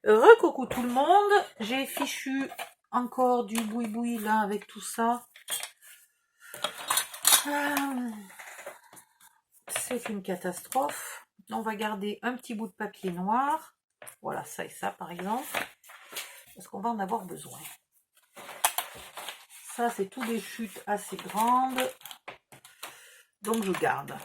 Recoucou tout le monde, j'ai fichu encore du boui-boui là avec tout ça. C'est une catastrophe. On va garder un petit bout de papier noir. Voilà, ça et ça par exemple. Parce qu'on va en avoir besoin. Ça, c'est tout des chutes assez grandes. Donc je garde.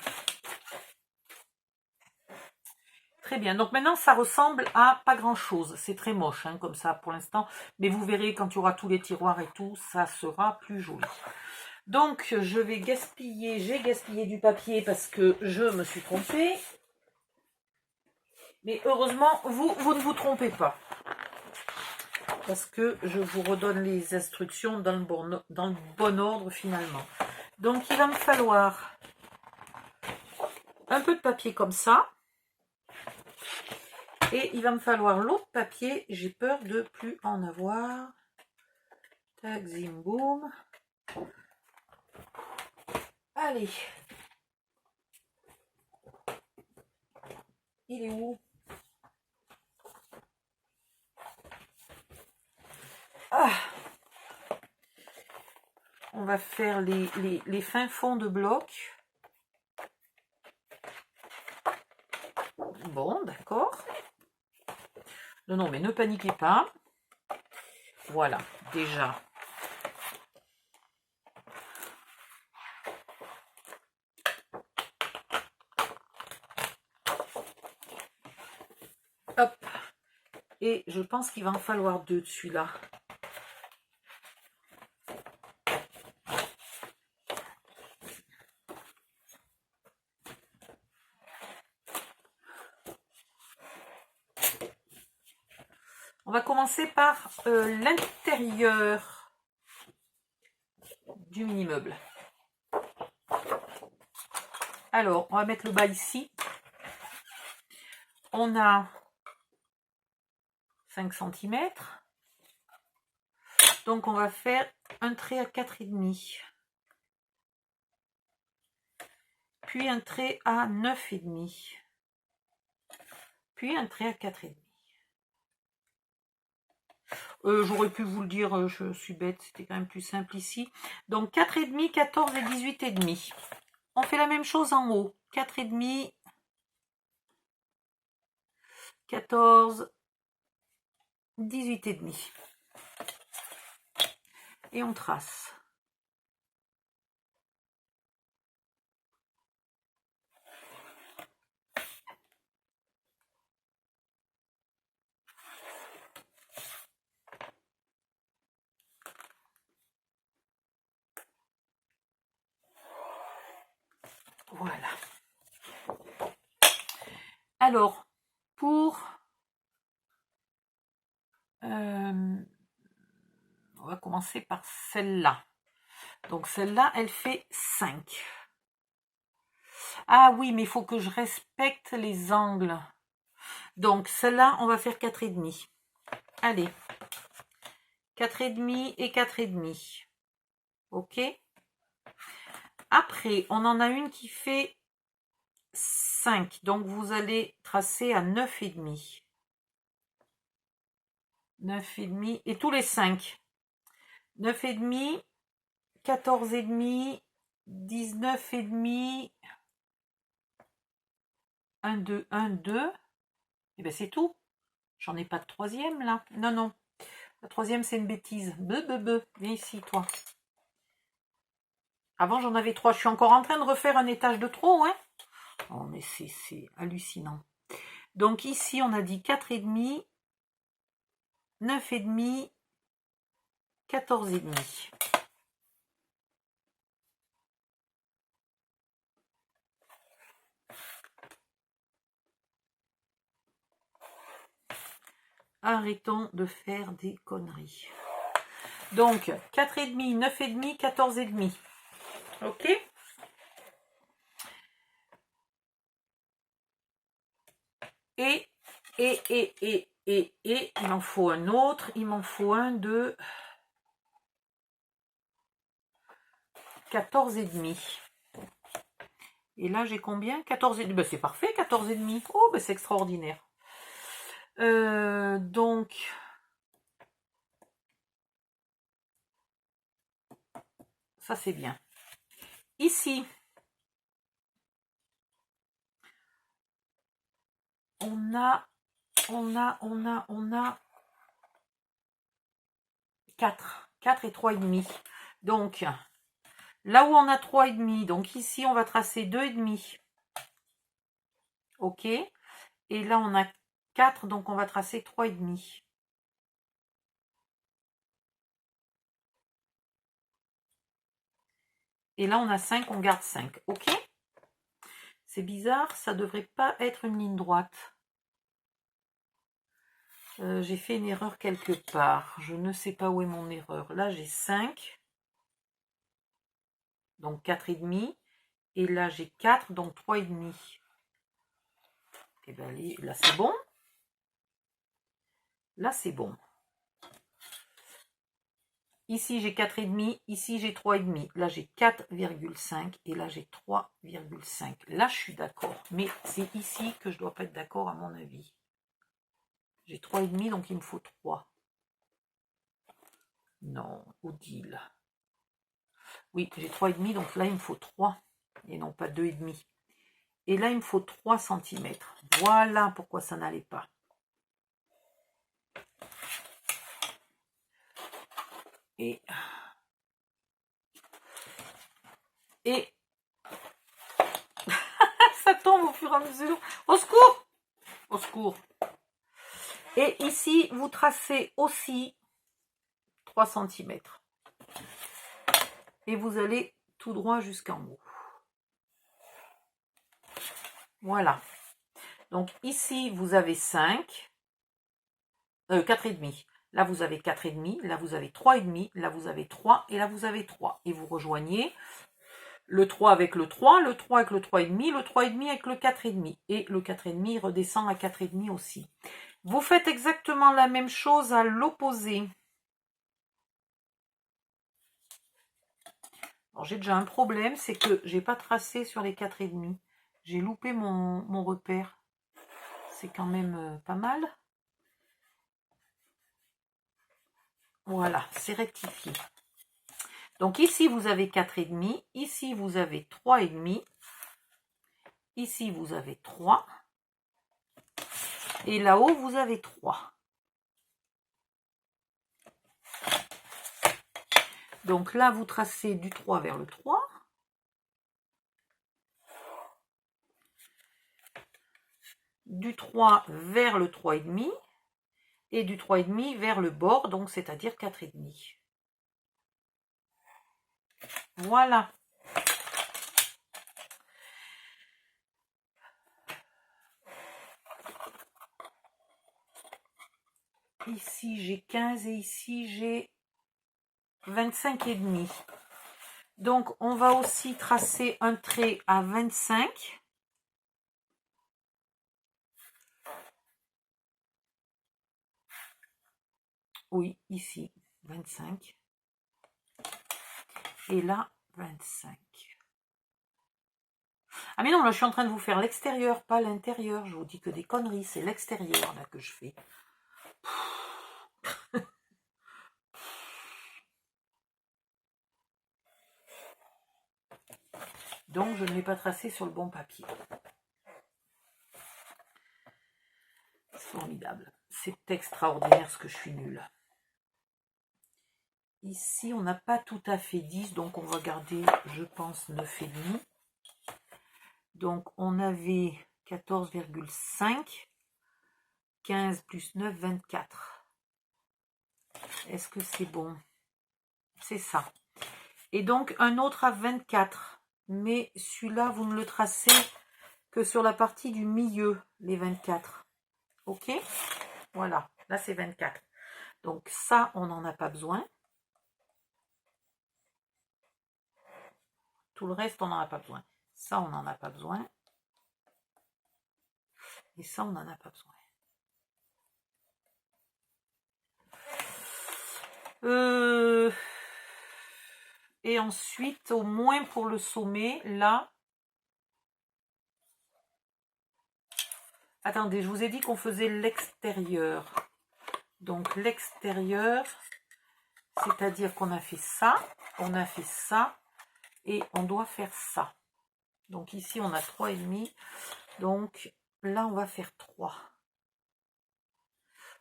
Très bien, donc maintenant ça ressemble à pas grand chose, c'est très moche hein, comme ça pour l'instant, mais vous verrez quand il y aura tous les tiroirs et tout, ça sera plus joli. Donc je vais gaspiller, j'ai gaspillé du papier parce que je me suis trompée, mais heureusement vous ne vous trompez pas, parce que je vous redonne les instructions dans le bon ordre finalement. Donc il va me falloir un peu de papier comme ça. Et il va me falloir l'autre papier, j'ai peur de plus en avoir. Tac, zim, boum. Allez. Il est où? Ah. On va faire les fins fonds de bloc. Bon, d'accord. Non, mais ne paniquez pas. Voilà, déjà. Hop. Et je pense qu'il va en falloir deux de celui-là. On va commencer par l'intérieur du mini-meuble. Alors, on va mettre le bas ici. On a 5 cm. Donc, on va faire un trait à 4,5. Puis un trait à 9,5. Puis un trait à 4,5. J'aurais pu vous le dire, je suis bête, c'était quand même plus simple ici. Donc 4,5, 14 et 18,5. On fait la même chose en haut. 4,5, 14, 18,5. Et on trace. Voilà. Alors, pour... on va commencer par celle-là. Donc celle-là, elle fait 5. Ah oui, mais il faut que je respecte les angles. Donc celle-là, on va faire 4,5. Allez. 4,5 et 4,5. Ok. Après, on en a une qui fait 5. Donc, vous allez tracer à 9,5. 9,5 et tous les 5. 9,5, 14,5, 19,5, 1, 2, 1, 2. Et bien, c'est tout. J'en ai pas de troisième, là. Non, non. La troisième, c'est une bêtise. Viens ici, toi. Avant, j'en avais 3. Je suis encore en train de refaire un étage de trop, hein. Oh, mais c'est hallucinant. Donc, ici, on a dit 4,5, 9,5, 14,5. Arrêtons de faire des conneries. Donc, 4,5, 9,5, 14,5. Ok? Et, il m'en faut un autre. Il m'en faut un de 14,5. Et là, j'ai combien? 14,5. Ben, c'est parfait, 14,5. Oh, ben, c'est extraordinaire. Donc, ça c'est bien. Ici, on a 4 et 3,5. Donc, là où on a 3,5, donc ici, on va tracer 2,5. OK. Et là, on a 4, donc on va tracer 3,5. Et là, on a 5, on garde 5. OK. C'est bizarre, ça ne devrait pas être une ligne droite. J'ai fait une erreur quelque part. Je ne sais pas où est mon erreur. Là, j'ai 5. Donc 4,5. Et là, j'ai 4, donc 3,5. Et bien là, c'est bon. Là, c'est bon. Ici, j'ai 4,5. Ici, j'ai 3,5. Là, j'ai 4,5. Et là, j'ai 3,5. Là, je suis d'accord. Mais c'est ici que je ne dois pas être d'accord, à mon avis. J'ai 3,5, donc il me faut 3. Non, Odile. Oui, j'ai 3,5, donc là, il me faut 3. Et non pas 2,5. Et là, il me faut 3 cm. Voilà pourquoi ça n'allait pas. Et ça tombe au fur et à mesure. Au secours! Au secours. Et ici, vous tracez aussi 3 cm. Et vous allez tout droit jusqu'en haut. Voilà. Donc ici, vous avez 5. 4,5. Là, vous avez 4,5. Là, vous avez 3,5. Là, vous avez 3. Et là, vous avez 3. Et vous rejoignez le 3 avec le 3, le 3 avec le 3,5, le 3,5 avec le 4,5. Et le 4,5 redescend à 4,5 aussi. Vous faites exactement la même chose à l'opposé. Alors, j'ai déjà un problème, c'est que j'ai pas tracé sur les 4,5. J'ai loupé mon repère. C'est quand même pas mal. Voilà, c'est rectifié. Donc ici, vous avez 4,5. Ici, vous avez 3,5. Ici, vous avez 3. Et là-haut, vous avez 3. Donc là, vous tracez du 3 vers le 3. Du 3 vers le 3,5. Et du 3,5 vers le bord, donc c'est-à-dire 4,5. Voilà. Ici, j'ai 15 et ici, j'ai 25,5. Donc, on va aussi tracer un trait à 25. Oui, ici, 25. Et là, 25. Ah mais non, là, je suis en train de vous faire l'extérieur, pas l'intérieur. Je vous dis que des conneries, c'est l'extérieur, là, que je fais. Donc, je ne l'ai pas tracé sur le bon papier. Formidable. C'est extraordinaire ce que je suis nulle. Ici, on n'a pas tout à fait 10, donc on va garder, je pense, 9,5. Donc, on avait 14,5. 15 plus 9, 24. Est-ce que c'est bon? C'est ça. Et donc, un autre à 24. Mais celui-là, vous ne le tracez que sur la partie du milieu, les 24. OK? Voilà. Là, c'est 24. Donc, ça, on n'en a pas besoin. Tout le reste, on n'en a pas besoin. Ça, on n'en a pas besoin. Et ça, on n'en a pas besoin. Et ensuite, au moins pour le sommet, là. Attendez, je vous ai dit qu'on faisait l'extérieur. Donc l'extérieur, c'est-à-dire qu'on a fait ça, on a fait ça, et on doit faire ça. Donc ici, on a 3,5. Donc là, on va faire 3.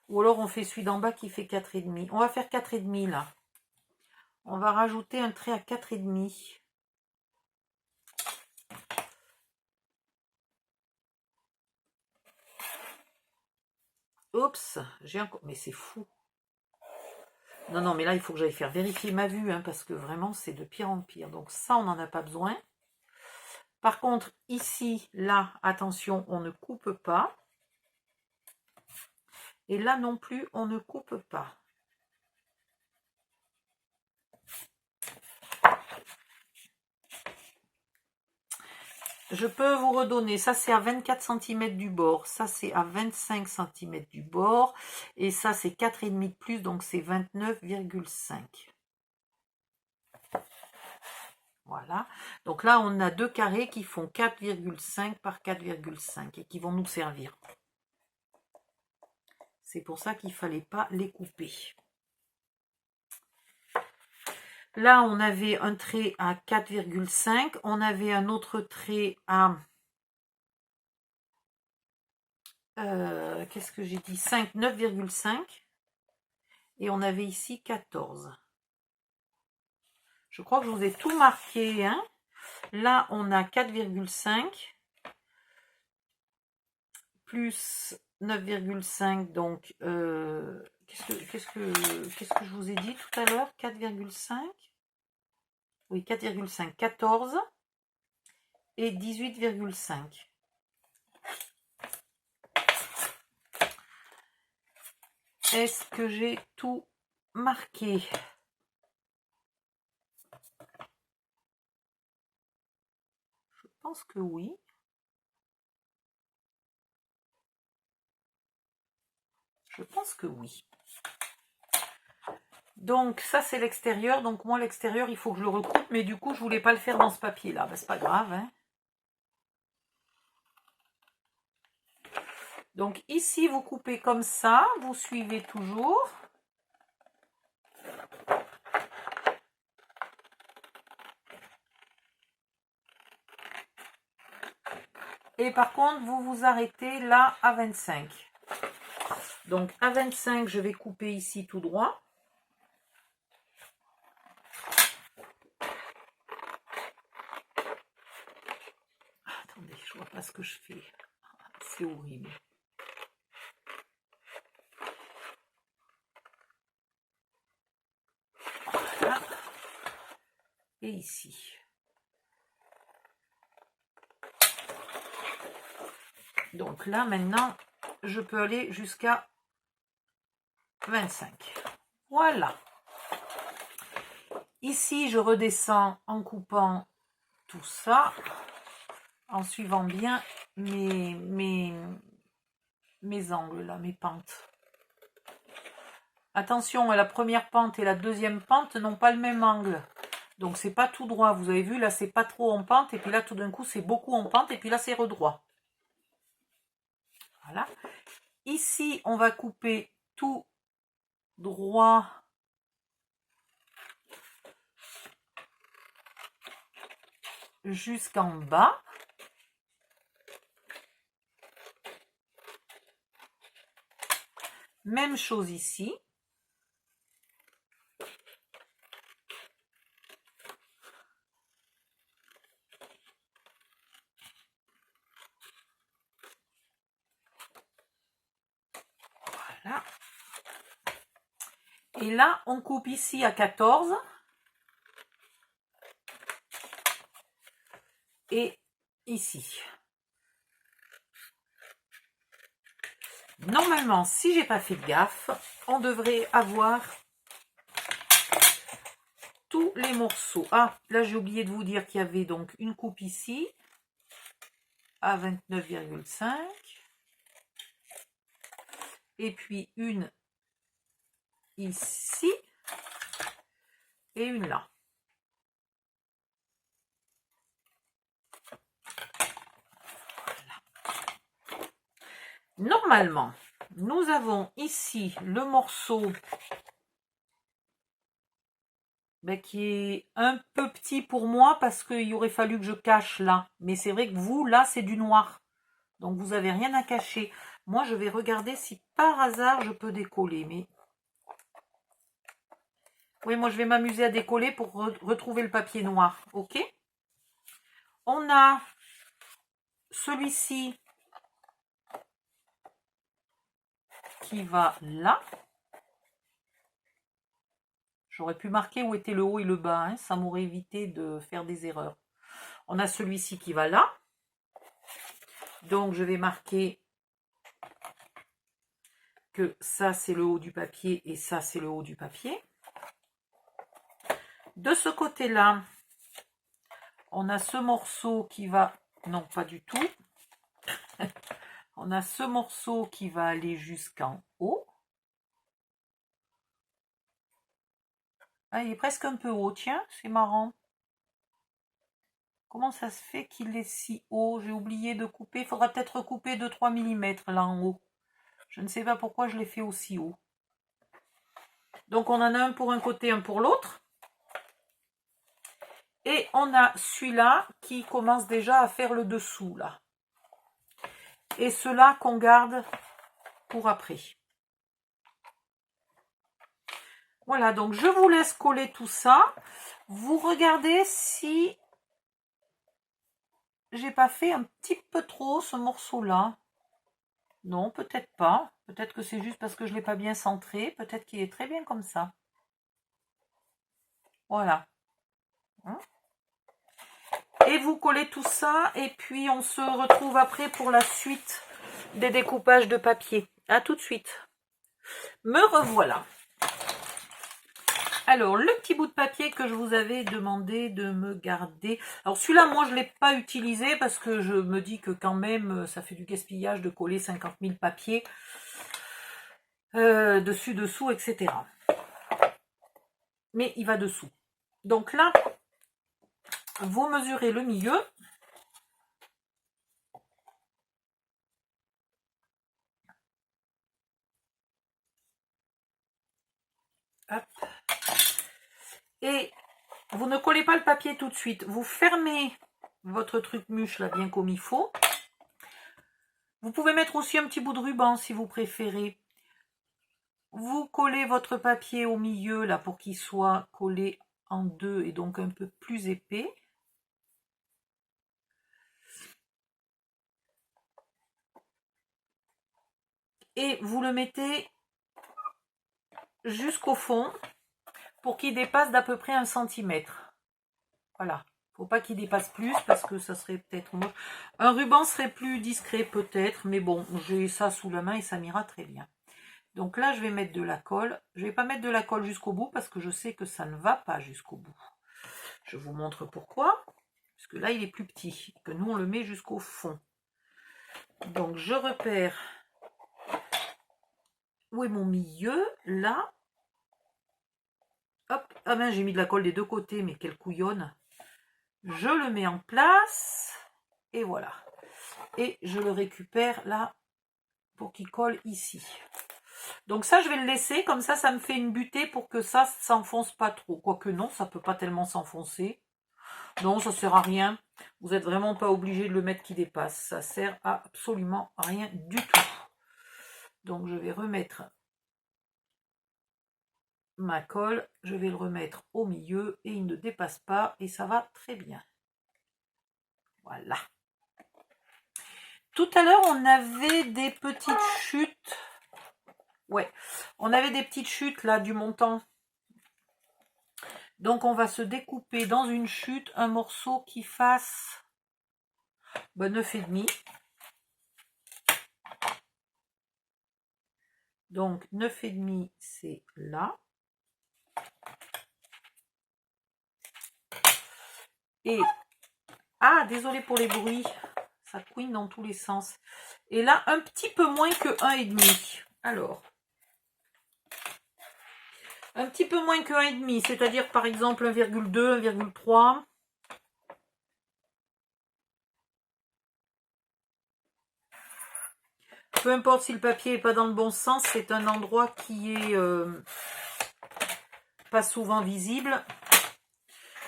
Ou alors, on fait celui d'en bas qui fait 4,5. On va faire 4,5 là. On va rajouter un trait à 4,5. Oups, j'ai un... Mais c'est fou. Non, non, mais là, il faut que j'aille faire vérifier ma vue, hein, parce que vraiment, c'est de pire en pire. Donc ça, on n'en a pas besoin. Par contre, ici, là, attention, on ne coupe pas. Et là non plus, on ne coupe pas. Je peux vous redonner, ça c'est à 24 cm du bord, ça c'est à 25 cm du bord, et ça c'est 4,5 de plus, donc c'est 29,5. Voilà, donc là on a deux carrés qui font 4,5 par 4,5 et qui vont nous servir. C'est pour ça qu'il ne fallait pas les couper. Là, on avait un trait à 4,5. On avait un autre trait à... qu'est-ce que j'ai dit 5, 9,5. Et on avait ici 14. Je crois que je vous ai tout marqué. Hein. Là, on a 4,5. Plus 9,5. Donc, qu'est-ce que je vous ai dit tout à l'heure 4,5. Oui, 4,5, 14 et 18,5. Est-ce que j'ai tout marqué? Je pense que oui. Je pense que oui. Donc ça c'est l'extérieur. Donc moi l'extérieur il faut que je le recoupe. Mais du coup je voulais pas le faire dans ce papier là. Ben, c'est pas grave. Hein. Donc ici vous coupez comme ça. Vous suivez toujours. Et par contre vous vous arrêtez là à 25. Donc à 25 je vais couper ici tout droit. Attendez, je vois pas ce que je fais. C'est horrible. Voilà. Et ici. Donc là maintenant, je peux aller jusqu'à 25. Voilà. Ici, je redescends en coupant tout ça, en suivant bien mes angles, là, mes pentes. Attention, la première pente et la deuxième pente n'ont pas le même angle. Donc, c'est pas tout droit. Vous avez vu, là, c'est pas trop en pente. Et puis là, tout d'un coup, c'est beaucoup en pente. Et puis là, c'est redroit. Voilà. Ici, on va couper tout droit. Jusqu'en bas. Même chose ici. Voilà. Et là, on coupe ici à 14. Et ici. Normalement, si j'ai pas fait de gaffe, on devrait avoir tous les morceaux. Ah, là j'ai oublié de vous dire qu'il y avait donc une coupe ici à 29,5 et puis une ici et une là. Voilà. Normalement, nous avons ici le morceau qui est un peu petit pour moi parce qu'il aurait fallu que je cache là. Mais c'est vrai que vous, là, c'est du noir. Donc, vous n'avez rien à cacher. Moi, je vais regarder si par hasard, je peux décoller. Mais oui, moi, je vais m'amuser à décoller pour retrouver le papier noir. OK? On a celui-ci qui va là. J'aurais pu marquer où était le haut et le bas, hein, ça m'aurait évité de faire des erreurs. On a celui-ci qui va là. Donc, je vais marquer que ça, c'est le haut du papier et ça, c'est le haut du papier. De ce côté-là, on a ce morceau qui va... Non, pas du tout. On a ce morceau qui va aller jusqu'en haut. Ah, il est presque un peu haut, tiens, c'est marrant. Comment ça se fait qu'il est si haut? J'ai oublié de couper. Il faudra peut-être recouper 2-3 mm là en haut. Je ne sais pas pourquoi je l'ai fait aussi haut. Donc, on en a un pour un côté, un pour l'autre. Et on a celui-là qui commence déjà à faire le dessous, là. Et ceux-là qu'on garde pour après. Voilà, donc je vous laisse coller tout ça. Vous regardez si j'ai pas fait un petit peu trop ce morceau-là. Non, peut-être pas. Peut-être que c'est juste parce que je ne l'ai pas bien centré. Peut-être qu'il est très bien comme ça. Voilà. Et vous collez tout ça et puis on se retrouve après pour la suite des découpages de papier. À tout de suite. Me revoilà. Alors, le petit bout de papier que je vous avais demandé de me garder. Alors, celui-là, moi, je ne l'ai pas utilisé parce que je me dis que quand même, ça fait du gaspillage de coller 50 000 papiers dessus, dessous, etc. Mais il va dessous. Donc là, vous mesurez le milieu. Hop. Et vous ne collez pas le papier tout de suite. Vous fermez votre truc mûche là bien comme il faut. Vous pouvez mettre aussi un petit bout de ruban si vous préférez. Vous collez votre papier au milieu là pour qu'il soit collé en deux et donc un peu plus épais. Et vous le mettez jusqu'au fond pour qu'il dépasse d'à peu près 1 centimètre. Voilà. Faut pas qu'il dépasse plus parce que ça serait peut-être moche. Un ruban serait plus discret peut-être, mais bon, j'ai ça sous la main et ça m'ira très bien. Donc là, je vais mettre de la colle. Je ne vais pas mettre de la colle jusqu'au bout parce que je sais que ça ne va pas jusqu'au bout. Je vous montre pourquoi. Parce que là, il est plus petit. Que nous, on le met jusqu'au fond. Donc, je repère où est mon milieu. Là. Hop. Ah ben, j'ai mis de la colle des deux côtés, mais quelle couillonne. Je le mets en place. Et voilà. Et je le récupère là pour qu'il colle ici. Donc ça, je vais le laisser. Comme ça me fait une butée pour que ça ne s'enfonce pas trop. Quoique non, ça ne peut pas tellement s'enfoncer. Non, ça ne sert à rien. Vous n'êtes vraiment pas obligé de le mettre qui dépasse. Ça sert à absolument rien du tout. Donc, je vais remettre ma colle. Je vais le remettre au milieu et il ne dépasse pas. Et ça va très bien. Voilà. Tout à l'heure, on avait des petites chutes. Ouais, on avait des petites chutes là du montant. Donc, on va se découper dans une chute un morceau qui fasse 9,5. Donc, 9,5, c'est là. Et, ah, désolé pour les bruits, ça couine dans tous les sens. Et là, un petit peu moins que 1,5. Alors, un petit peu moins que 1,5, c'est-à-dire par exemple 1,2, 1,3. peu importe si le papier n'est pas dans le bon sens, c'est un endroit qui est pas souvent visible.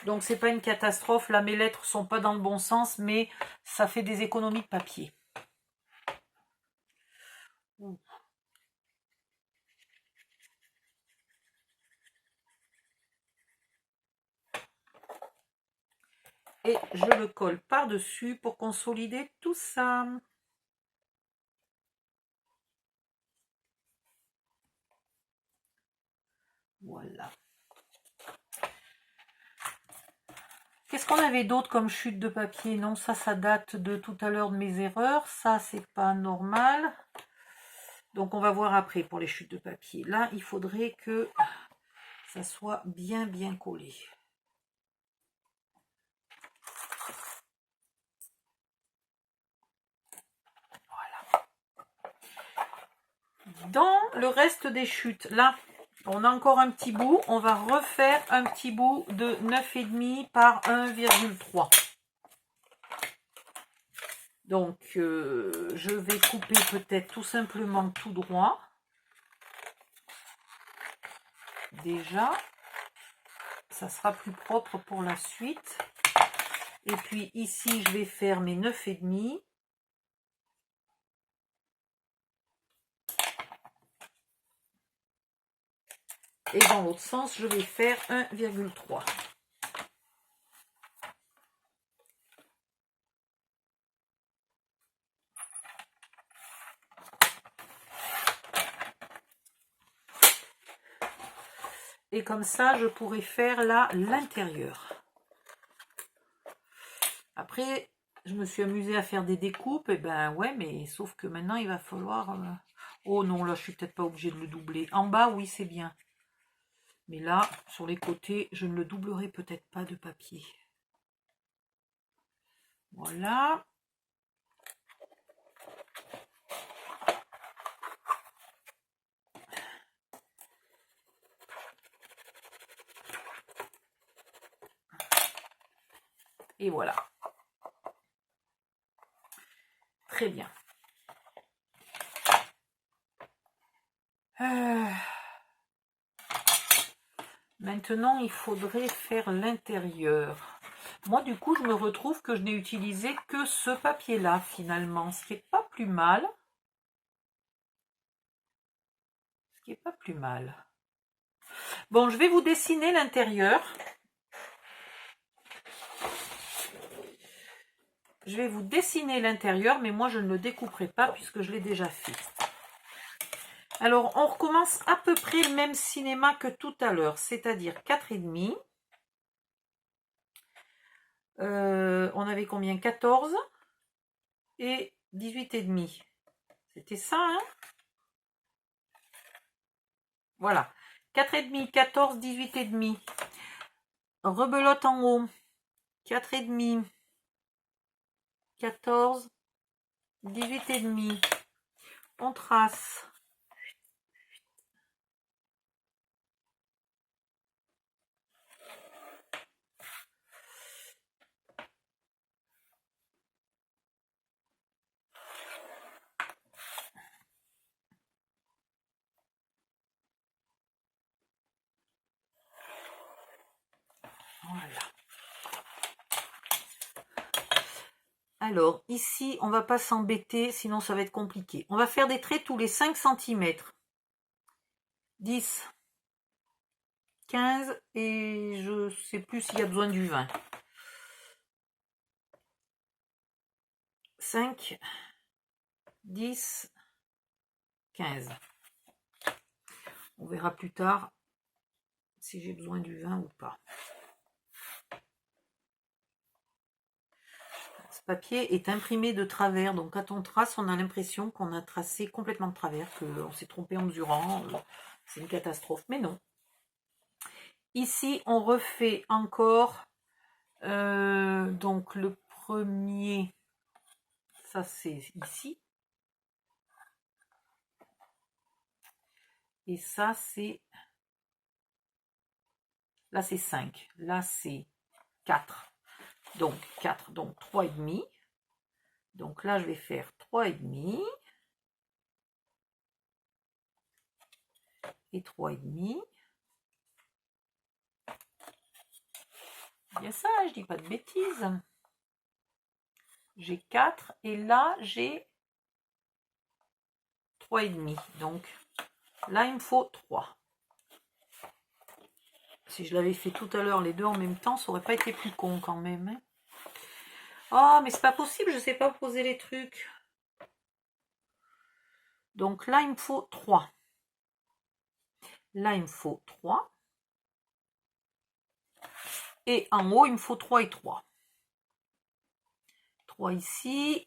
Donc c'est pas une catastrophe. Là, mes lettres sont pas dans le bon sens, mais ça fait des économies de papier. Et je le colle par-dessus pour consolider tout ça. Voilà. Qu'est-ce qu'on avait d'autre comme chute de papier? Non, ça date de tout à l'heure de mes erreurs. Ça, c'est pas normal. Donc, on va voir après pour les chutes de papier. Là, il faudrait que ça soit bien collé. Voilà. Dans le reste des chutes, là, on a encore un petit bout. On va refaire un petit bout de 9,5 par 1,3. Donc, je vais couper peut-être tout simplement tout droit. Déjà, ça sera plus propre pour la suite. Et puis ici, je vais faire mes 9,5. Et dans l'autre sens, je vais faire 1,3. Et comme ça, je pourrais faire là l'intérieur. Après, je me suis amusée à faire des découpes. Et ben ouais, mais sauf que maintenant, il va falloir... Oh non, là, je suis peut-être pas obligée de le doubler. En bas, oui, c'est bien. Mais là, sur les côtés, je ne le doublerai peut-être pas de papier. Voilà. Et voilà. Très bien. Maintenant, il faudrait faire l'intérieur. Moi, du coup, je me retrouve que je n'ai utilisé que ce papier-là, finalement. Ce qui n'est pas plus mal. Ce qui n'est pas plus mal. Bon, je vais vous dessiner l'intérieur. Je vais vous dessiner l'intérieur, mais moi, je ne le découperai pas puisque je l'ai déjà fait. Alors, on recommence à peu près le même cinéma que tout à l'heure, c'est-à-dire 4,5. On avait combien? 14 et 18,5. C'était ça, hein? Voilà. 4,5, 14, 18,5. Rebelote en haut. 4,5. 14, 18,5. On trace. Voilà. Alors, ici, on ne va pas s'embêter, sinon ça va être compliqué. On va faire des traits tous les 5 cm. 10, 15, et je ne sais plus s'il y a besoin du 20. 5, 10, 15. On verra plus tard si j'ai besoin du 20 ou pas. Ce papier est imprimé de travers, donc quand on trace, on a l'impression qu'on a tracé complètement de travers, qu'on s'est trompé en mesurant. C'est une catastrophe, mais non. Ici, on refait encore, donc le premier, ça c'est ici. Et ça c'est, là c'est 5, là c'est 4. Donc 4, donc 3,5. Donc là je vais faire 3,5. et 3,5. Bien ça, je dis pas de bêtises. J'ai 4 et là j'ai 3,5. Donc là il me faut 3. Si je l'avais fait tout à l'heure les deux en même temps, ça aurait pas été plus con quand même. Hein. Oh mais c'est pas possible, je sais pas poser les trucs. Donc là il me faut 3. Là il me faut 3. Et en haut il me faut 3 et 3. 3 ici.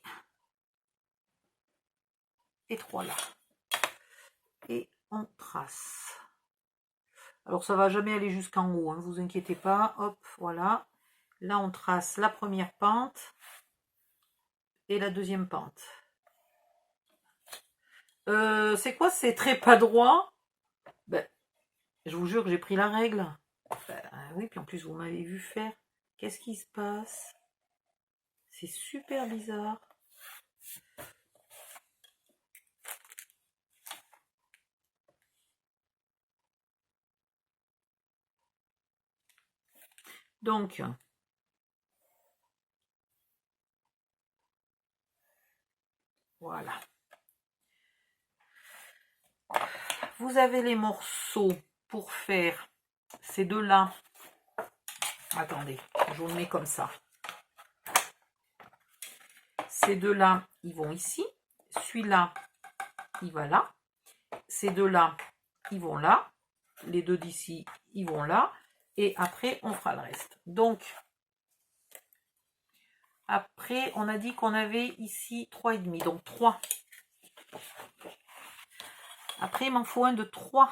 Et 3 là. Et on trace. Alors ça va jamais aller jusqu'en haut, hein, vous inquiétez pas. Hop, voilà. Là on trace la première pente et la deuxième pente. C'est quoi ces traits pas droits? Ben, je vous jure que j'ai pris la règle. Ben, oui, puis en plus vous m'avez vu faire. Qu'est-ce qui se passe? C'est super bizarre. Donc, voilà. Vous avez les morceaux pour faire ces deux-là. Attendez, je vous le mets comme ça. Ces deux-là, ils vont ici. Celui-là, il va là. Ces deux-là, ils vont là. Les deux d'ici, ils vont là. Et après, on fera le reste. Donc, après, on a dit qu'on avait ici 3,5. Donc, 3. Après, il m'en faut un de 3.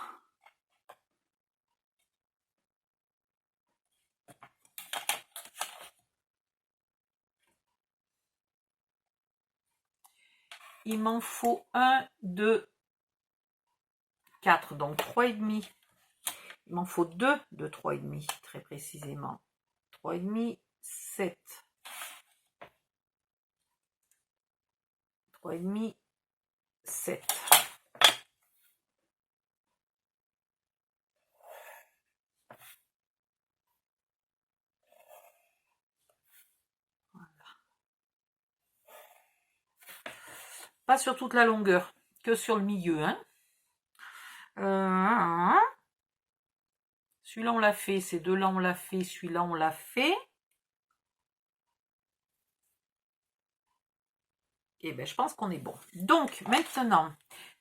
Il m'en faut un de 4. Donc, 3,5. Il m'en faut 2 de 3,5, très précisément. 3,5, 7. 3,5, 7. Voilà. Pas sur toute la longueur, que sur le milieu. Hein. Celui-là, on l'a fait. Ces deux-là, on l'a fait. Celui-là, on l'a fait. Et bien, je pense qu'on est bon. Donc, maintenant,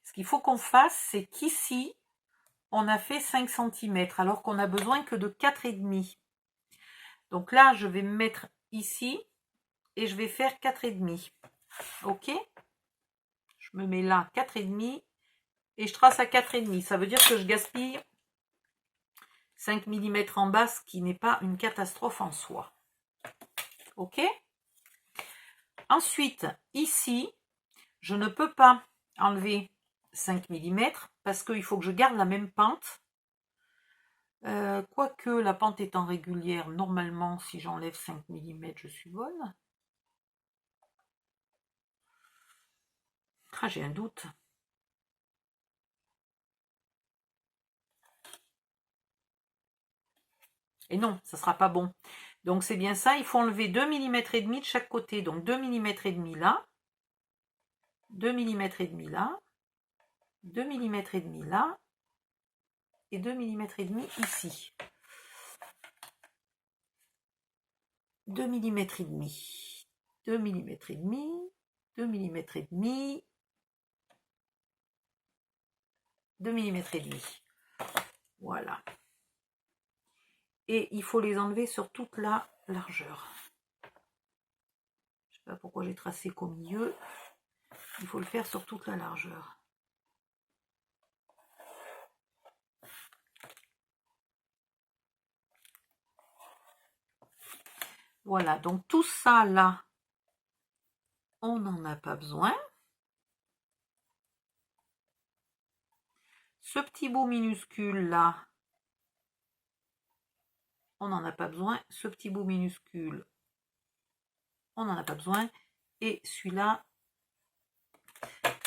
ce qu'il faut qu'on fasse, c'est qu'ici, on a fait 5 cm, alors qu'on a besoin que de 4,5. Donc là, je vais me mettre ici, et je vais faire 4,5. Ok? Je me mets là, 4,5, et je trace à 4,5. Ça veut dire que je gaspille 5 mm en bas, ce qui n'est pas une catastrophe en soi. Ok? Ensuite, ici, je ne peux pas enlever 5 mm parce qu'il faut que je garde la même pente. Quoique la pente étant régulière, normalement, si j'enlève 5 mm, je suis bonne. Ah, j'ai un doute. Et non, ça ne sera pas bon. Donc c'est bien ça, il faut enlever 2 mm et demi de chaque côté. Donc 2 mm et demi là, 2 mm et demi là, 2 mm et demi là, et 2 mm et demi ici. 2 mm et demi, 2 mm et demi, 2 mm et demi, 2 mm et demi. Voilà. Et il faut les enlever sur toute la largeur. Je ne sais pas pourquoi j'ai tracé qu'au milieu. Il faut le faire sur toute la largeur. Voilà, donc tout ça là, on n'en a pas besoin. Ce petit bout minuscule là, on n'en a pas besoin. Ce petit bout minuscule, on n'en a pas besoin. Et celui-là,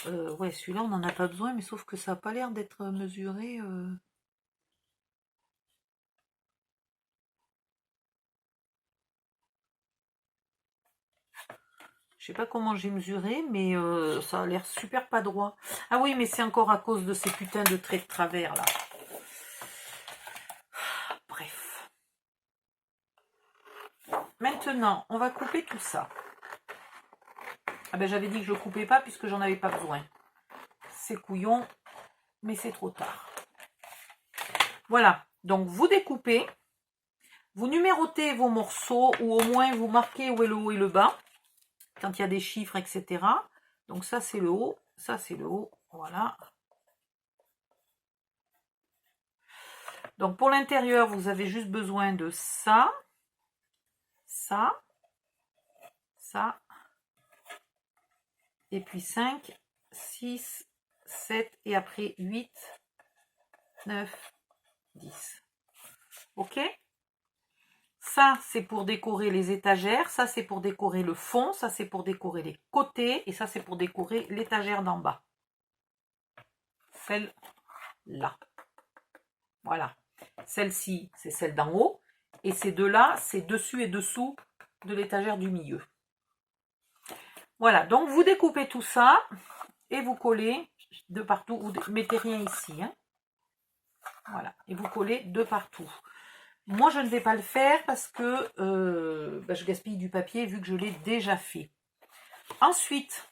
Ouais, celui-là, on n'en a pas besoin, mais sauf que ça n'a pas l'air d'être mesuré. Je sais pas comment j'ai mesuré, mais ça a l'air super pas droit. Ah oui, mais c'est encore à cause de ces putains de traits de travers, là. Bref. Maintenant, on va couper tout ça. Ah ben, j'avais dit que je ne coupais pas puisque j'en avais pas besoin. C'est couillon, mais c'est trop tard. Voilà, donc vous découpez, vous numérotez vos morceaux, ou au moins vous marquez où est le haut et le bas, quand il y a des chiffres, etc. Donc ça c'est le haut, ça c'est le haut, voilà. Donc pour l'intérieur, vous avez juste besoin de ça, ça, ça, et puis 5, 6, 7, et après 8, 9, 10. Ok? Ça, c'est pour décorer les étagères, ça, c'est pour décorer le fond, ça, c'est pour décorer les côtés, et ça, c'est pour décorer l'étagère d'en bas. Celle-là. Voilà. Celle-ci, c'est celle d'en haut, et ces deux-là, c'est dessus et dessous de l'étagère du milieu. Voilà, donc vous découpez tout ça, et vous collez de partout, vous ne mettez rien ici, hein. Voilà, et vous collez de partout. Moi, je ne vais pas le faire parce que je gaspille du papier vu que je l'ai déjà fait. Ensuite,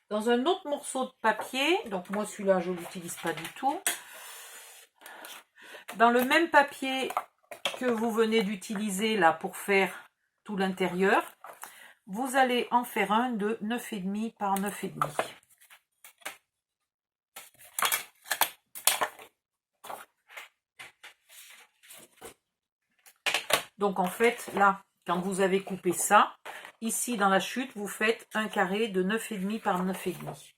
dans un autre morceau de papier, donc moi celui-là, je ne l'utilise pas du tout. Dans le même papier que vous venez d'utiliser là pour faire tout l'intérieur, vous allez en faire un de 9,5 par 9,5. Donc en fait, là, quand vous avez coupé ça, ici dans la chute, vous faites un carré de 9,5 par 9,5.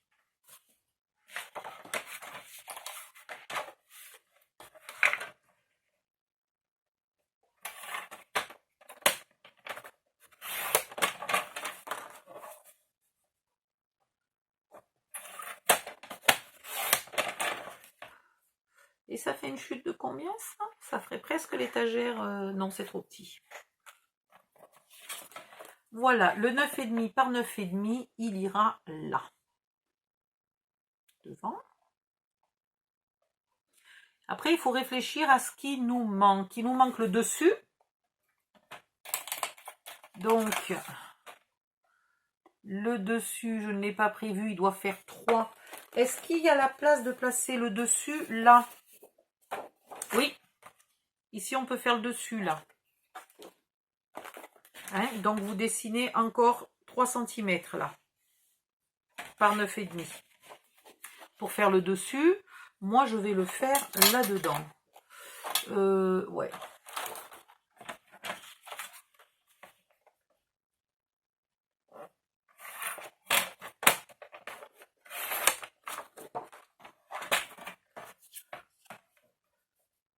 Et ça fait une chute de combien ça? Ça ferait presque l'étagère. Non, c'est trop petit. Voilà, le 9,5 par 9,5, il ira là. Devant. Après, il faut réfléchir à ce qui nous manque. Il nous manque le dessus. Donc, le dessus, je ne l'ai pas prévu, il doit faire 3. Est-ce qu'il y a la place de placer le dessus là? Oui. Ici, on peut faire le dessus là. Hein, donc, vous dessinez encore 3 cm là. Par 9,5. Pour faire le dessus, moi, je vais le faire là-dedans. Ouais.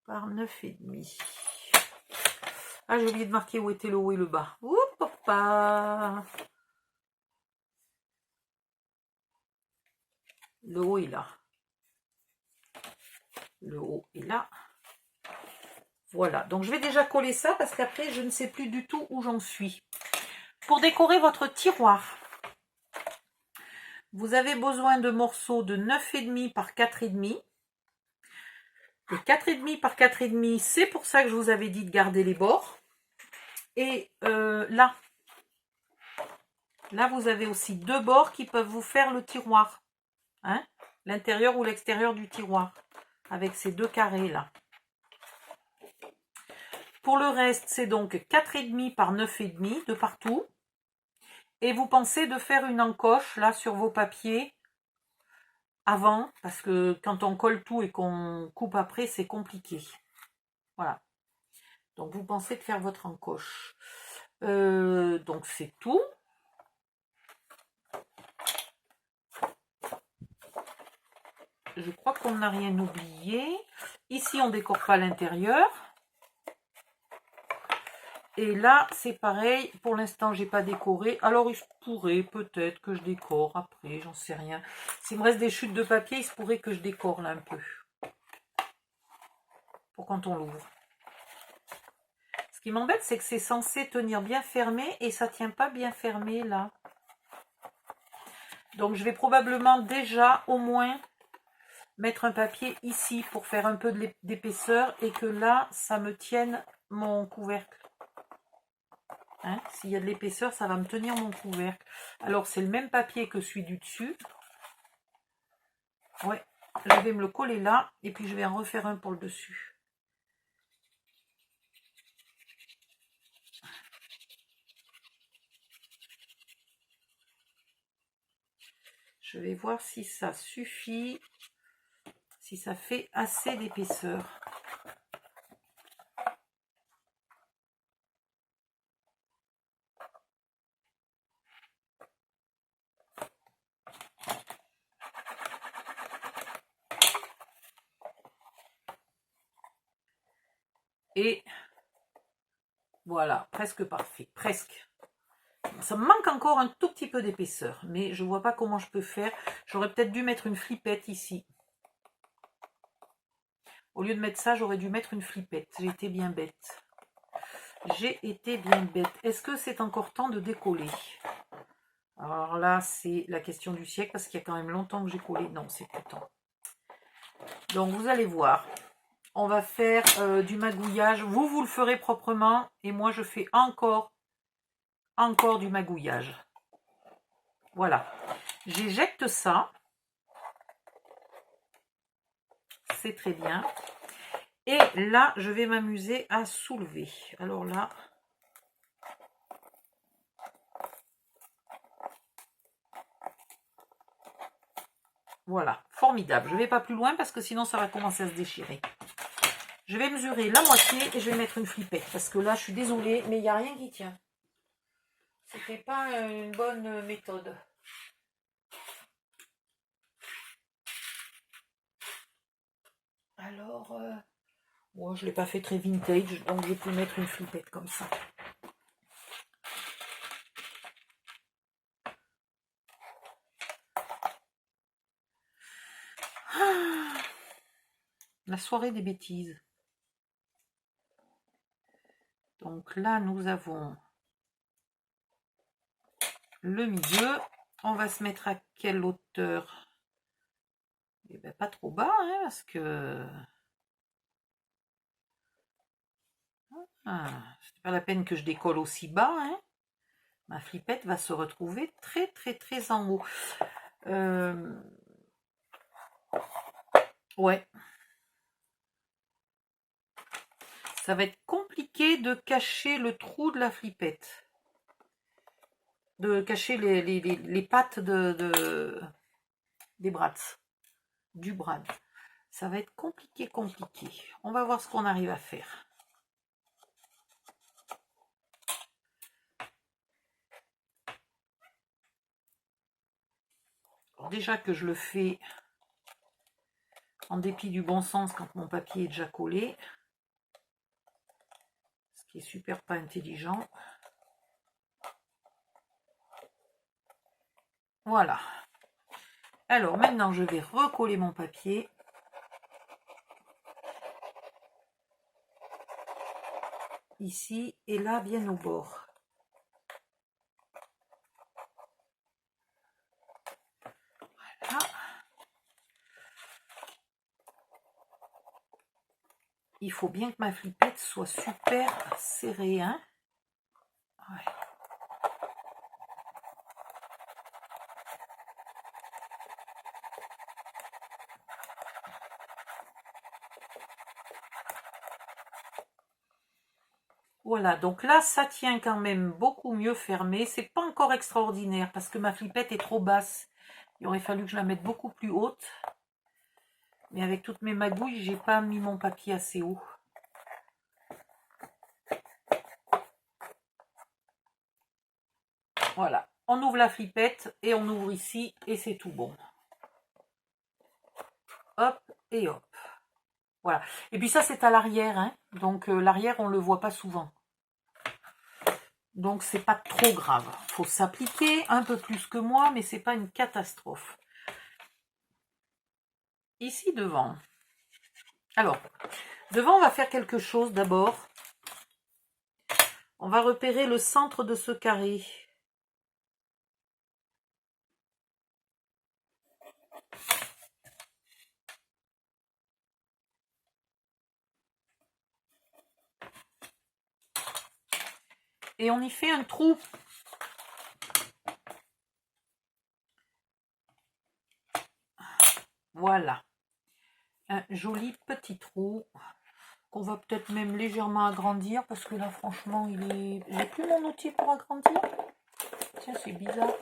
Par 9,5. Ah, j'ai oublié de marquer où était le haut et le bas. Oups, papa. Le haut est là. Le haut est là. Voilà, donc je vais déjà coller ça parce qu'après, je ne sais plus du tout où j'en suis. Pour décorer votre tiroir, vous avez besoin de morceaux de 9,5 par 4,5. Et 4,5 par 4,5, c'est pour ça que je vous avais dit de garder les bords. Et là, vous avez aussi 2 bords qui peuvent vous faire le tiroir. Hein, l'intérieur ou l'extérieur du tiroir. Avec ces 2 carrés là. Pour le reste, c'est donc 4,5 par 9,5 de partout. Et vous pensez de faire une encoche là sur vos papiers avant, parce que quand on colle tout et qu'on coupe après, c'est compliqué. Voilà. Donc vous pensez de faire votre encoche. Donc c'est tout. Je crois qu'on n'a rien oublié. Ici, on ne décore pas l'intérieur. Et là, c'est pareil. Pour l'instant, j'ai pas décoré. Alors, pourrait peut-être que je décore après, j'en sais rien. S'il me reste des chutes de papier, il se pourrait que je décore là un peu. Pour quand on l'ouvre. Ce qui m'embête, c'est que c'est censé tenir bien fermé et ça tient pas bien fermé là. Donc je vais probablement déjà au moins mettre un papier ici pour faire un peu d'épaisseur et que là, ça me tienne mon couvercle. Hein, s'il y a de l'épaisseur, ça va me tenir mon couvercle. Alors, c'est le même papier que celui du dessus. Ouais, je vais me le coller là et puis je vais en refaire un pour le dessus. Je vais voir si ça suffit, si ça fait assez d'épaisseur. Et voilà, presque parfait, presque. Ça me manque encore un tout petit peu d'épaisseur, mais je vois pas comment je peux faire. J'aurais peut-être dû mettre une flippette ici. Au lieu de mettre ça, j'aurais dû mettre une flippette. J'ai été bien bête. J'ai été bien bête. Est-ce que c'est encore temps de décoller? Alors là, c'est la question du siècle, parce qu'il y a quand même longtemps que j'ai collé. Non, c'est plus temps. Donc, vous allez voir. On va faire du magouillage. Vous le ferez proprement. Et moi, je fais encore du magouillage. Voilà. J'éjecte ça. C'est très bien. Et là, je vais m'amuser à soulever. Alors là... Voilà, formidable. Je ne vais pas plus loin parce que sinon, ça va commencer à se déchirer. Je vais mesurer la moitié et je vais mettre une flippette. Parce que là, je suis désolée, mais il n'y a rien qui tient. C'était pas une bonne méthode. Alors, moi, je ne l'ai pas fait très vintage, donc je peux mettre une flippette comme ça. Ah, la soirée des bêtises. Donc là, nous avons le milieu. On va se mettre à quelle hauteur? Eh ben, pas trop bas, hein, parce que... Ah, c'est pas la peine que je décolle aussi bas, hein. Ma flippette va se retrouver très très très en haut. Ouais. Ça va être compliqué de cacher le trou de la flippette. De cacher les pattes des brats. Du brad. Ça va être compliqué. On va voir ce qu'on arrive à faire. Alors déjà que je le fais en dépit du bon sens quand mon papier est déjà collé. Ce qui est super pas intelligent. Voilà. Alors maintenant je vais recoller mon papier. Ici et là bien au bord. Voilà. Il faut bien que ma flippette soit super serrée, hein. Ouais. Voilà, donc là, ça tient quand même beaucoup mieux fermé. C'est pas encore extraordinaire parce que ma flippette est trop basse. Il aurait fallu que je la mette beaucoup plus haute. Mais avec toutes mes magouilles, j'ai pas mis mon papier assez haut. Voilà, on ouvre la flippette et on ouvre ici et c'est tout bon. Hop et hop. Voilà. Et puis ça, c'est à l'arrière, hein. Donc l'arrière, on le voit pas souvent. Donc, c'est pas trop grave. Il faut s'appliquer un peu plus que moi, mais c'est pas une catastrophe. Ici, devant. Alors, devant, on va faire quelque chose d'abord. On va repérer le centre de ce carré. Et on y fait un trou. Voilà. Un joli petit trou qu'on va peut-être même légèrement agrandir parce que là, franchement, j'ai plus mon outil pour agrandir. Tiens, c'est bizarre.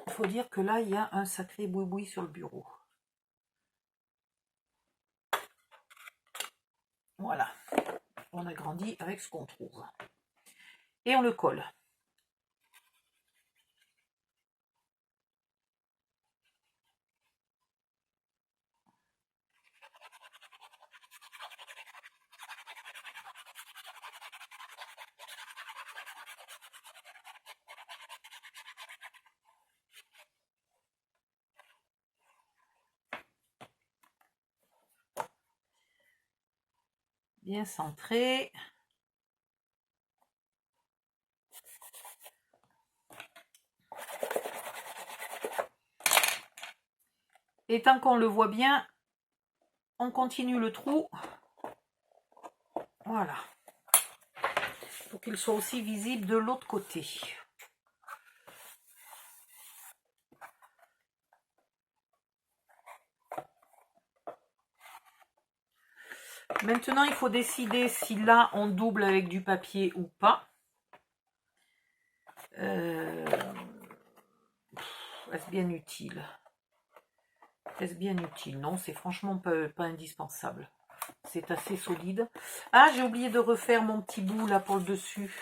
Il faut dire que là, il y a un sacré boui-boui sur le bureau. Voilà. On agrandit avec ce qu'on trouve. Et on le colle. Bien centré. Et tant qu'on le voit bien, on continue le trou. Voilà. Pour qu'il soit aussi visible de l'autre côté. Maintenant, il faut décider si là, on double avec du papier ou pas. Est-ce bien utile? Est-ce bien utile? Non, c'est franchement pas indispensable. C'est assez solide. Ah, j'ai oublié de refaire mon petit bout là pour le dessus.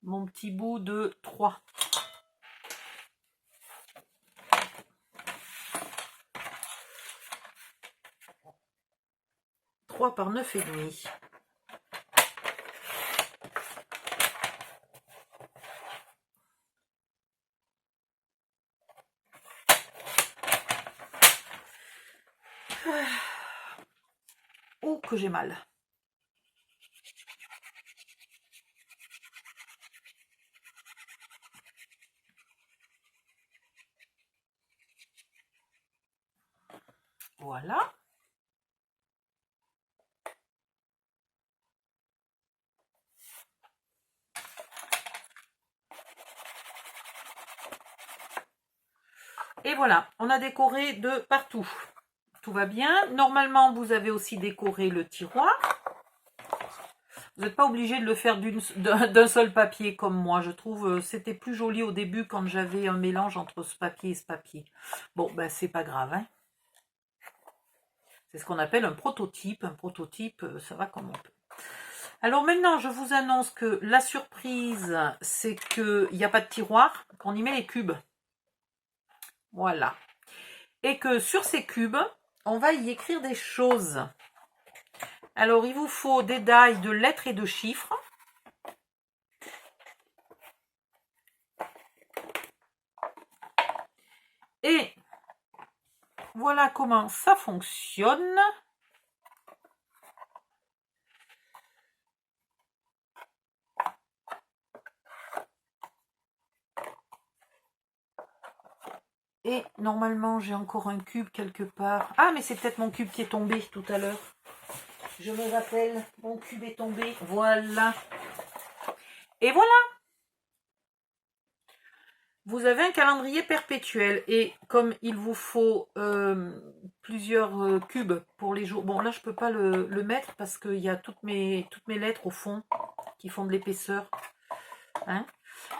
Mon petit bout de 3. Par 9,5. Oh, que j'ai mal. Voilà. Et voilà, on a décoré de partout. Tout va bien. Normalement, vous avez aussi décoré le tiroir. Vous n'êtes pas obligé de le faire d'un seul papier comme moi. Je trouve c'était plus joli au début quand j'avais un mélange entre ce papier et ce papier. Bon, ben c'est pas grave. Hein. C'est ce qu'on appelle un prototype. Un prototype, ça va comme on peut. Alors maintenant, je vous annonce que la surprise, c'est qu'il n'y a pas de tiroir, qu'on y met les cubes. Voilà. Et que sur ces cubes, on va y écrire des choses. Alors, il vous faut des dailles de lettres et de chiffres. Et voilà comment ça fonctionne. Et normalement, j'ai encore un cube quelque part. Ah, mais c'est peut-être mon cube qui est tombé tout à l'heure. Je me rappelle, mon cube est tombé. Voilà. Et voilà. Vous avez un calendrier perpétuel. Et comme il vous faut plusieurs cubes pour les jours. Bon, là, je ne peux pas le mettre parce qu'il y a toutes mes lettres au fond qui font de l'épaisseur. Hein,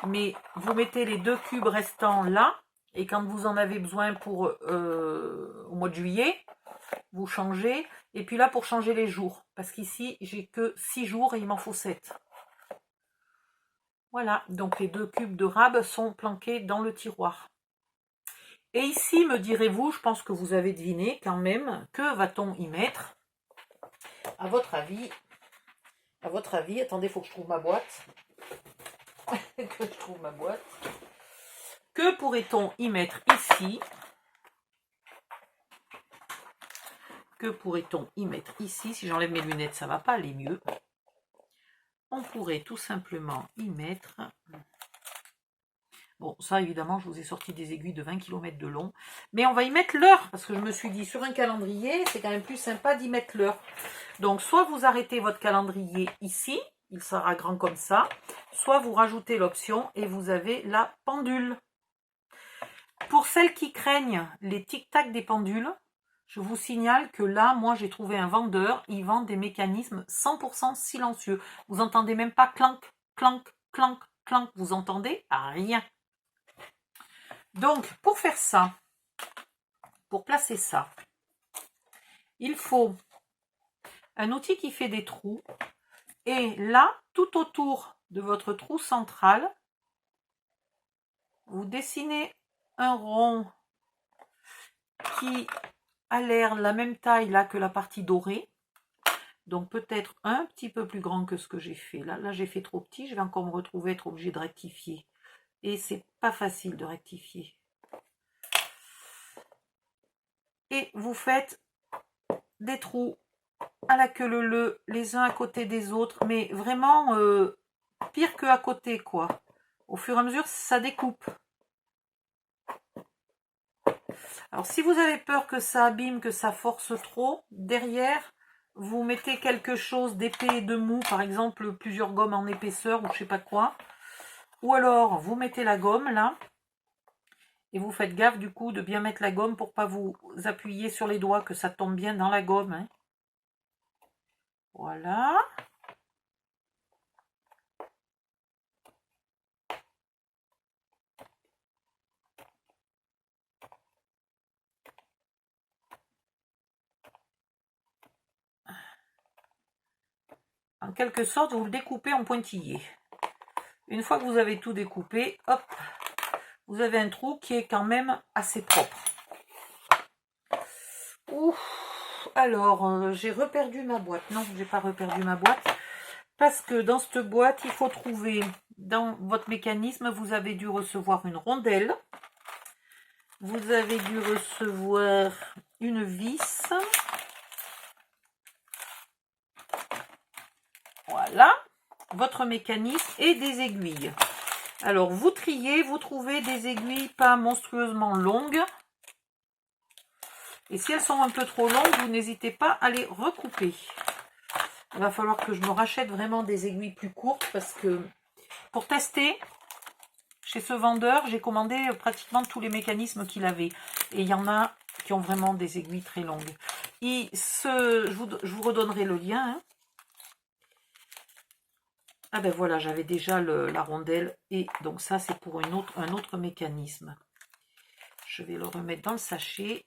mais vous mettez les 2 cubes restants là. Et quand vous en avez besoin pour au mois de juillet, vous changez. Et puis là, pour changer les jours. Parce qu'ici, j'ai que 6 jours et il m'en faut 7. Voilà, donc les 2 cubes de rab sont planqués dans le tiroir. Et ici, me direz-vous, je pense que vous avez deviné quand même, que va-t-on y mettre? À votre avis, À votre avis, attendez, il faut que je trouve ma boîte. Que je trouve ma boîte. Que pourrait-on y mettre ici? Que pourrait-on y mettre ici? Si j'enlève mes lunettes, ça ne va pas aller mieux. On pourrait tout simplement y mettre... Bon, ça, évidemment, je vous ai sorti des aiguilles de 20 km de long. Mais on va y mettre l'heure, parce que je me suis dit, sur un calendrier, c'est quand même plus sympa d'y mettre l'heure. Donc, soit vous arrêtez votre calendrier ici, il sera grand comme ça, soit vous rajoutez l'option et vous avez la pendule. Pour celles qui craignent les tic-tac des pendules, je vous signale que là, moi, j'ai trouvé un vendeur, il vend des mécanismes 100% silencieux. Vous entendez même pas clank, clank, clank, clank, vous entendez rien. Donc, pour faire ça, pour placer ça, il faut un outil qui fait des trous. Et là, tout autour de votre trou central, vous dessinez un rond qui a l'air la même taille là que la partie dorée. Donc peut-être un petit peu plus grand que ce que j'ai fait. Là j'ai fait trop petit, je vais encore me retrouver être obligé de rectifier. Et c'est pas facile de rectifier. Et vous faites des trous à la queue leu, les uns à côté des autres, mais vraiment pire que à côté, quoi. Au fur et à mesure, ça découpe. Alors, si vous avez peur que ça abîme, que ça force trop, derrière, vous mettez quelque chose d'épais et de mou, par exemple plusieurs gommes en épaisseur ou je sais pas quoi. Ou alors, vous mettez la gomme là, et vous faites gaffe du coup de bien mettre la gomme pour pas vous appuyer sur les doigts, que ça tombe bien dans la gomme. Hein. Voilà. En quelque sorte, vous le découpez en pointillés. Une fois que vous avez tout découpé, hop, vous avez un trou qui est quand même assez propre. Ouf, alors, j'ai reperdu ma boîte. Non, j'ai pas reperdu ma boîte. Parce que dans cette boîte, il faut trouver, dans votre mécanisme, vous avez dû recevoir une rondelle. Vous avez dû recevoir une vis. Voilà, votre mécanisme et des aiguilles. Alors, vous triez, vous trouvez des aiguilles pas monstrueusement longues. Et si elles sont un peu trop longues, vous n'hésitez pas à les recouper. Il va falloir que je me rachète vraiment des aiguilles plus courtes parce que pour tester, chez ce vendeur, j'ai commandé pratiquement tous les mécanismes qu'il avait. Et il y en a qui ont vraiment des aiguilles très longues. Je vous redonnerai le lien. Hein. Ah ben voilà, j'avais déjà la rondelle. Et donc ça, c'est pour un autre mécanisme. Je vais le remettre dans le sachet.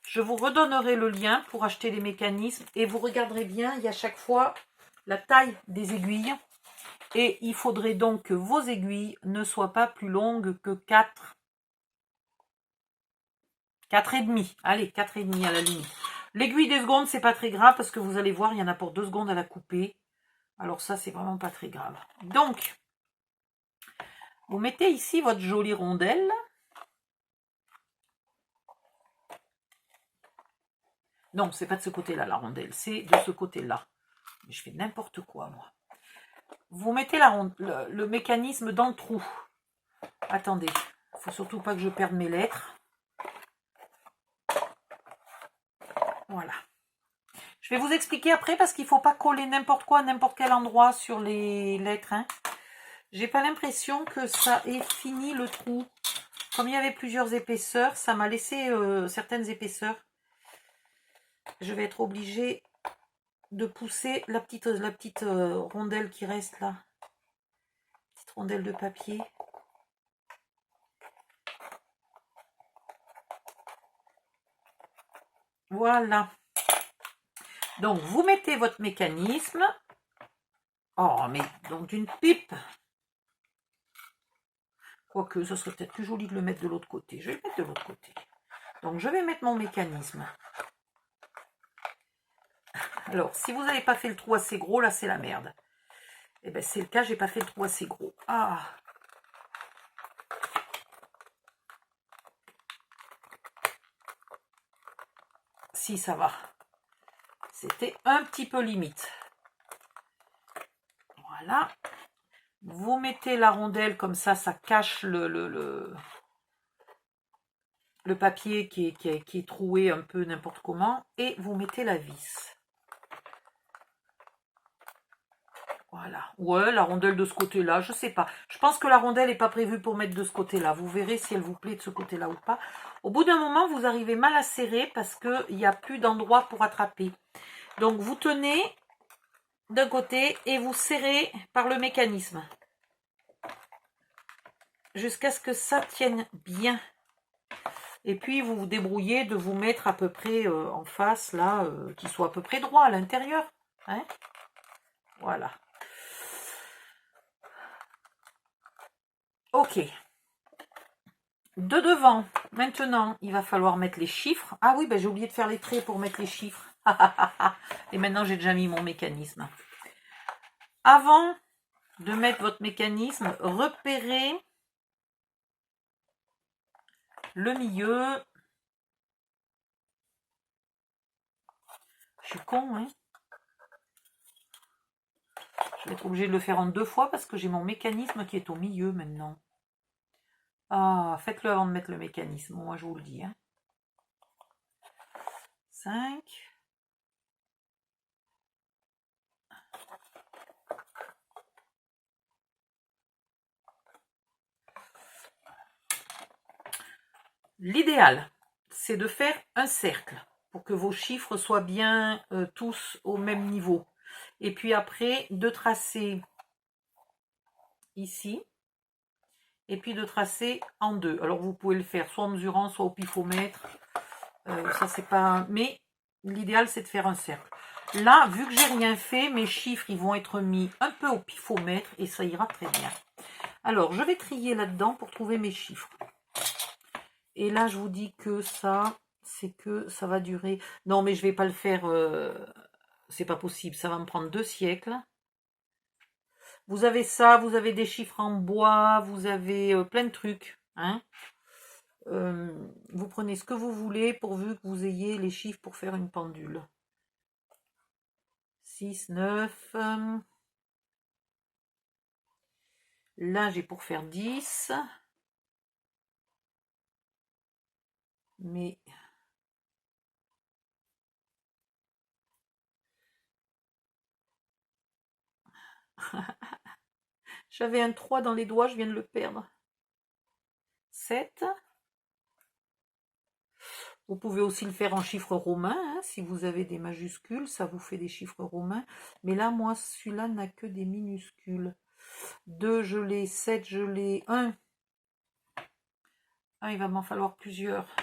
Je vous redonnerai le lien pour acheter les mécanismes. Et vous regarderez bien, il y a chaque fois la taille des aiguilles. Et il faudrait donc que vos aiguilles ne soient pas plus longues que 4,5. Allez, 4,5 à la limite. L'aiguille des secondes, c'est pas très grave parce que vous allez voir, il y en a pour 2 secondes à la couper. Alors ça, c'est vraiment pas très grave. Donc, vous mettez ici votre jolie rondelle. Non, c'est pas de ce côté-là, la rondelle. C'est de ce côté-là. Je fais n'importe quoi, moi. Vous mettez le mécanisme dans le trou. Attendez, il ne faut surtout pas que je perde mes lettres. Voilà. Je vais vous expliquer après parce qu'il ne faut pas coller n'importe quoi à n'importe quel endroit sur les lettres. Hein. J'ai pas l'impression que ça ait fini le trou. Comme il y avait plusieurs épaisseurs, ça m'a laissé certaines épaisseurs. Je vais être obligée de pousser la petite rondelle qui reste là. Petite rondelle de papier. Voilà. Donc, vous mettez votre mécanisme. Oh, mais donc d'une pipe. Quoique, ce serait peut-être plus joli de le mettre de l'autre côté. Je vais le mettre de l'autre côté. Donc, je vais mettre mon mécanisme. Alors, si vous n'avez pas fait le trou assez gros, là, c'est la merde. Eh bien, c'est le cas, j'ai pas fait le trou assez gros. Ah! Si, ça va. C'était un petit peu limite. Voilà. Vous mettez la rondelle comme ça cache le papier qui est troué un peu n'importe comment. Et vous mettez la vis. Voilà. Ouais, la rondelle de ce côté-là, je sais pas. Je pense que la rondelle n'est pas prévue pour mettre de ce côté-là. Vous verrez si elle vous plaît de ce côté-là ou pas. Au bout d'un moment, vous arrivez mal à serrer parce qu'il n'y a plus d'endroit pour attraper. Donc, vous tenez d'un côté et vous serrez par le mécanisme. Jusqu'à ce que ça tienne bien. Et puis, vous vous débrouillez de vous mettre à peu près en face, là, qu'il soit à peu près droit à l'intérieur. Hein? Voilà. Ok. De devant, maintenant, il va falloir mettre les chiffres. Ah oui, ben, j'ai oublié de faire les traits pour mettre les chiffres. Et maintenant, j'ai déjà mis mon mécanisme. Avant de mettre votre mécanisme, repérez le milieu. Je suis con, hein? Je vais être obligée de le faire en 2 fois parce que j'ai mon mécanisme qui est au milieu maintenant. Ah, faites-le avant de mettre le mécanisme, moi je vous le dis. Hein. 5. L'idéal, c'est de faire un cercle pour que vos chiffres soient bien tous au même niveau. Et puis après, de tracer ici. Et puis de tracer en 2. Alors vous pouvez le faire soit en mesurant, soit au pifomètre. Ça c'est pas. Mais l'idéal c'est de faire un cercle. Là, vu que j'ai rien fait, mes chiffres ils vont être mis un peu au pifomètre et ça ira très bien. Alors je vais trier là-dedans pour trouver mes chiffres. Et là je vous dis que ça, c'est que ça va durer. Non mais je vais pas le faire. C'est pas possible. Ça va me prendre 2 siècles. Vous avez ça, vous avez des chiffres en bois, vous avez plein de trucs. Hein. Vous prenez ce que vous voulez pourvu que vous ayez les chiffres pour faire une pendule. 6, 9. Là, j'ai pour faire 10. Mais... J'avais un 3 dans les doigts, je viens de le perdre. 7. Vous pouvez aussi le faire en chiffres romains, hein, si vous avez des majuscules, ça vous fait des chiffres romains. Mais là, moi, celui-là n'a que des minuscules. 2, je l'ai. 7, je l'ai. 1. Ah, il va m'en falloir plusieurs.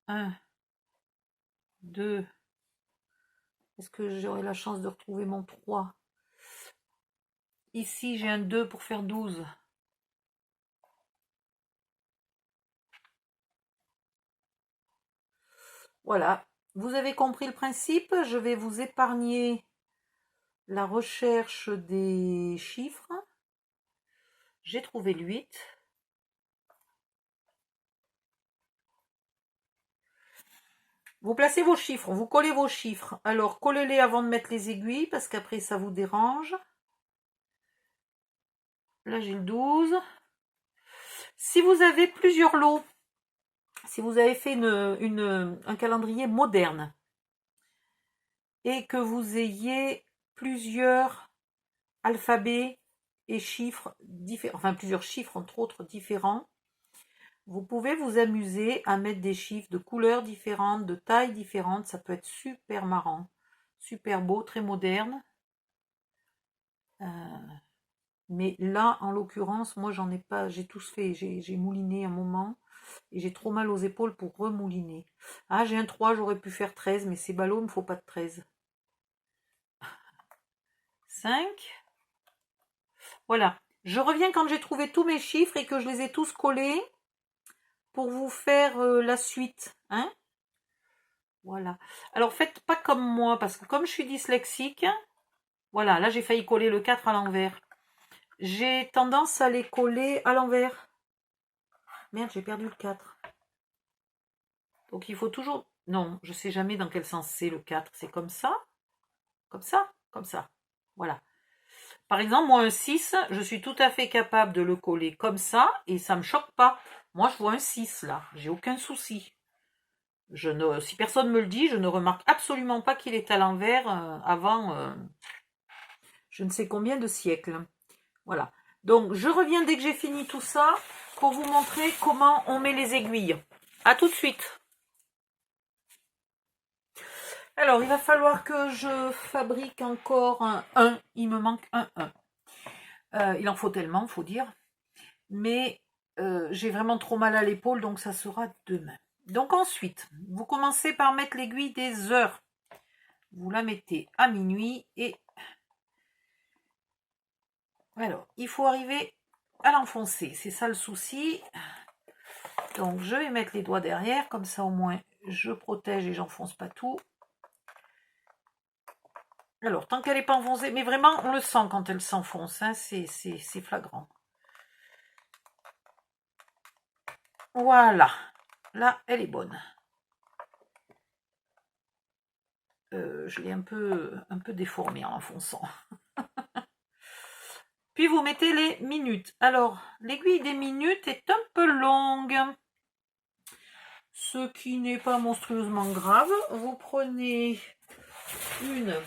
1, 2. Est-ce que j'aurai la chance de retrouver mon 3? Ici, j'ai un 2 pour faire 12. Voilà. Vous avez compris le principe. Je vais vous épargner la recherche des chiffres. J'ai trouvé le 8. Vous placez vos chiffres, vous collez vos chiffres. Alors, collez-les avant de mettre les aiguilles, parce qu'après, ça vous dérange. Là, j'ai le 12. Si vous avez plusieurs lots, si vous avez fait un calendrier moderne, et que vous ayez plusieurs alphabets et chiffres différents, enfin plusieurs chiffres entre autres différents, vous pouvez vous amuser à mettre des chiffres de couleurs différentes, de tailles différentes, ça peut être super marrant, super beau, très moderne. Mais là, en l'occurrence, moi j'en ai pas, j'ai tous fait, j'ai mouliné un moment, et j'ai trop mal aux épaules pour remouliner. Ah, j'ai un 3, j'aurais pu faire 13, mais c'est ballot, il ne me faut pas de 13. 5. Voilà. Je reviens quand j'ai trouvé tous mes chiffres et que je les ai tous collés pour vous faire la suite. Hein. Voilà. Alors, faites pas comme moi, parce que comme je suis dyslexique, voilà, là, j'ai failli coller le 4 à l'envers. J'ai tendance à les coller à l'envers. Merde, j'ai perdu le 4. Donc, il faut toujours... Non, je sais jamais dans quel sens c'est le 4. C'est comme ça, comme ça, comme ça. Voilà. Par exemple, moi, un 6, je suis tout à fait capable de le coller comme ça, et ça me choque pas. Moi, je vois un 6, là. J'ai aucun souci. Si personne me le dit, je ne remarque absolument pas qu'il est à l'envers avant je ne sais combien de siècles. Voilà. Donc, je reviens dès que j'ai fini tout ça pour vous montrer comment on met les aiguilles. À tout de suite. Alors, il va falloir que je fabrique encore un 1. Il me manque un 1. Il en faut tellement, faut dire. Mais j'ai vraiment trop mal à l'épaule, donc ça sera demain. Donc ensuite, vous commencez par mettre l'aiguille des heures. Vous la mettez à minuit et... Alors, il faut arriver à l'enfoncer. C'est ça le souci. Donc, je vais mettre les doigts derrière. Comme ça, au moins, je protège et j'enfonce pas tout. Alors, tant qu'elle n'est pas enfoncée, mais vraiment, on le sent quand elle s'enfonce. Hein, c'est flagrant. Voilà. Là, elle est bonne. Je l'ai un peu déformée en enfonçant. Puis, vous mettez les minutes. Alors, l'aiguille des minutes est un peu longue. Ce qui n'est pas monstrueusement grave. Vous prenez une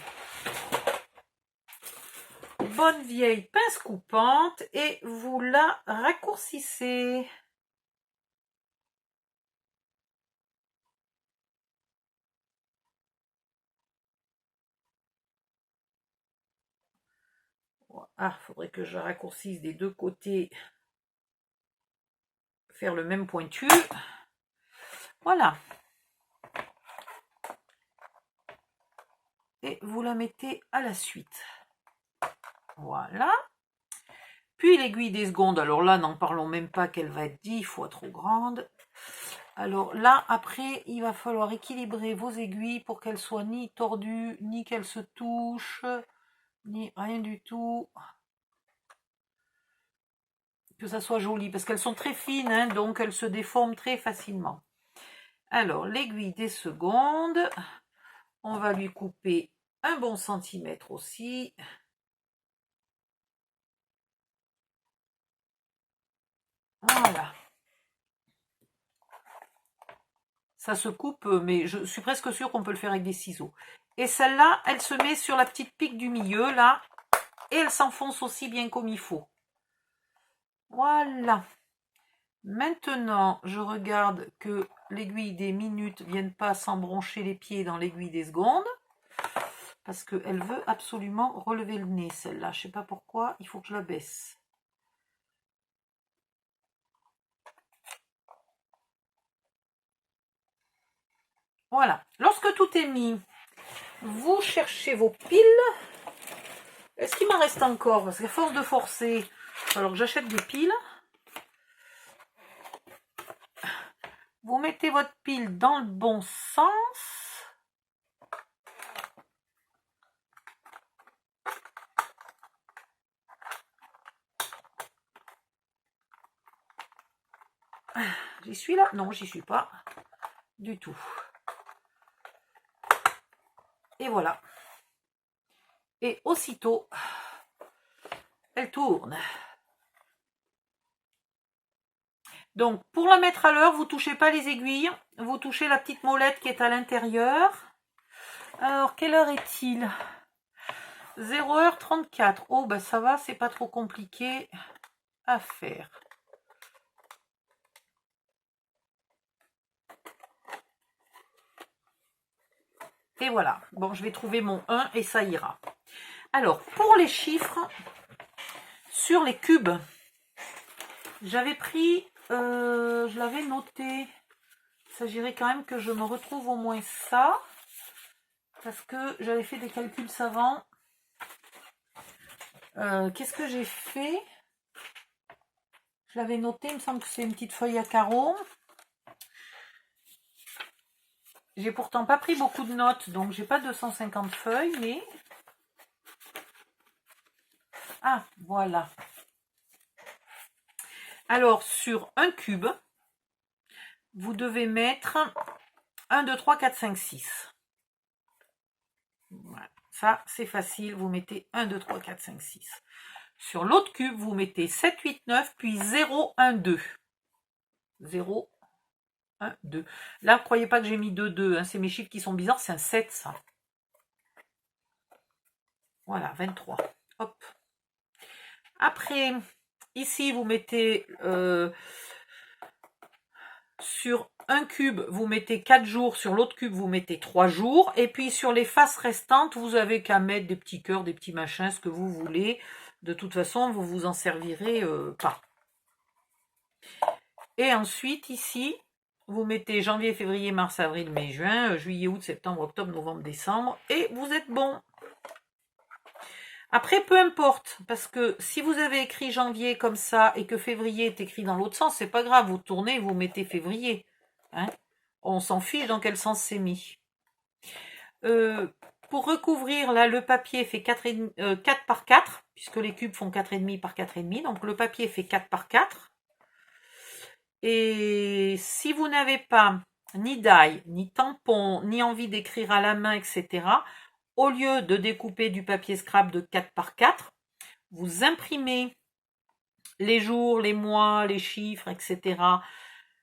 bonne vieille pince coupante et vous la raccourcissez. Ah, faudrait que je raccourcisse des deux côtés, faire le même pointu. Voilà. Et vous la mettez à la suite. Voilà. Puis l'aiguille des secondes, alors là, n'en parlons même pas qu'elle va être 10 fois trop grande. Alors là, après, il va falloir équilibrer vos aiguilles pour qu'elles soient ni tordues, ni qu'elles se touchent, ni rien du tout. Que ça soit joli, parce qu'elles sont très fines, hein, donc elles se déforment très facilement. Alors, l'aiguille des secondes, on va lui couper un bon centimètre aussi. Voilà. Ça se coupe, mais je suis presque sûre qu'on peut le faire avec des ciseaux. Et celle-là, elle se met sur la petite pique du milieu, là, et elle s'enfonce aussi bien comme il faut. Voilà. Maintenant, je regarde que l'aiguille des minutes ne vienne pas s'embroncher les pieds dans l'aiguille des secondes. Parce qu'elle veut absolument relever le nez, celle-là. Je ne sais pas pourquoi, il faut que je la baisse. Voilà. Lorsque tout est mis, vous cherchez vos piles. Est-ce qu'il m'en reste encore? Parce qu'à force de forcer, alors que j'achète des piles. Vous mettez votre pile dans le bon sens. J'y suis là? Non, j'y suis pas. Du tout. Et voilà. Et aussitôt, elle tourne. Donc, pour la mettre à l'heure, vous ne touchez pas les aiguilles. Vous touchez la petite molette qui est à l'intérieur. Alors, quelle heure est-il? 0h34. Oh, ben ça va, c'est pas trop compliqué à faire. Et voilà. Bon, je vais trouver mon 1 et ça ira. Alors, pour les chiffres, sur les cubes, j'avais pris, je l'avais noté. Il s'agirait quand même que je me retrouve au moins ça. Parce que j'avais fait des calculs savants. Qu'est-ce que j'ai fait? Je l'avais noté, il me semble que c'est une petite feuille à carreaux. J'ai pourtant pas pris beaucoup de notes, donc j'ai pas 250 feuilles, mais... Ah, voilà. Alors, sur un cube, vous devez mettre 1, 2, 3, 4, 5, 6. Voilà. Ça, c'est facile. Vous mettez 1, 2, 3, 4, 5, 6. Sur l'autre cube, vous mettez 7, 8, 9, puis 0, 1, 2. 0, 1, 2. Là, ne croyez pas que j'ai mis 2, 2. Hein. C'est mes chiffres qui sont bizarres. C'est un 7, ça. Voilà, 23. Hop. Après, ici, vous mettez... sur un cube, vous mettez 4 jours, sur l'autre cube, vous mettez 3 jours, et puis sur les faces restantes, vous avez qu'à mettre des petits cœurs, des petits machins, ce que vous voulez. De toute façon, vous vous en servirez pas. Et ensuite, ici, vous mettez janvier, février, mars, avril, mai, juin, juillet, août, septembre, octobre, novembre, décembre, et vous êtes bon. Après, peu importe, parce que si vous avez écrit janvier comme ça et que février est écrit dans l'autre sens, c'est pas grave, vous tournez, vous mettez février. Hein, on s'en fiche dans quel sens c'est mis. Pour recouvrir, là, le papier fait 4 par 4, puisque les cubes font 4,5 par 4,5, donc le papier fait 4 par 4. Et si vous n'avez pas ni d'ail, ni tampon, ni envie d'écrire à la main, etc., au lieu de découper du papier scrap de 4 par 4, vous imprimez les jours, les mois, les chiffres, etc.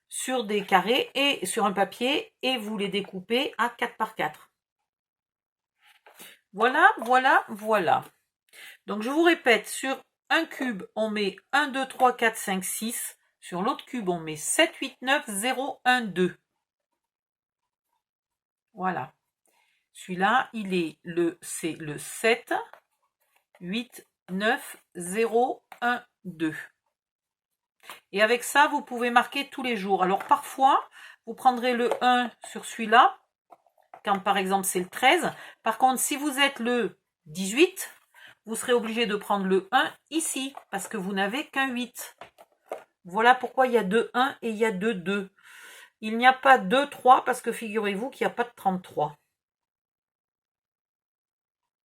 sur des carrés et sur un papier et vous les découpez à 4 par 4. Voilà, voilà, voilà. Donc je vous répète, sur un cube, on met 1, 2, 3, 4, 5, 6. Sur l'autre cube, on met 7, 8, 9, 0, 1, 2. Voilà. Celui-là, c'est le 7, 8, 9, 0, 1, 2. Et avec ça, vous pouvez marquer tous les jours. Alors parfois, vous prendrez le 1 sur celui-là, quand par exemple c'est le 13. Par contre, si vous êtes le 18, vous serez obligé de prendre le 1 ici, parce que vous n'avez qu'un 8. Voilà pourquoi il y a 2 1 et il y a 2 2. Il n'y a pas 2 3, parce que figurez-vous qu'il n'y a pas de 33.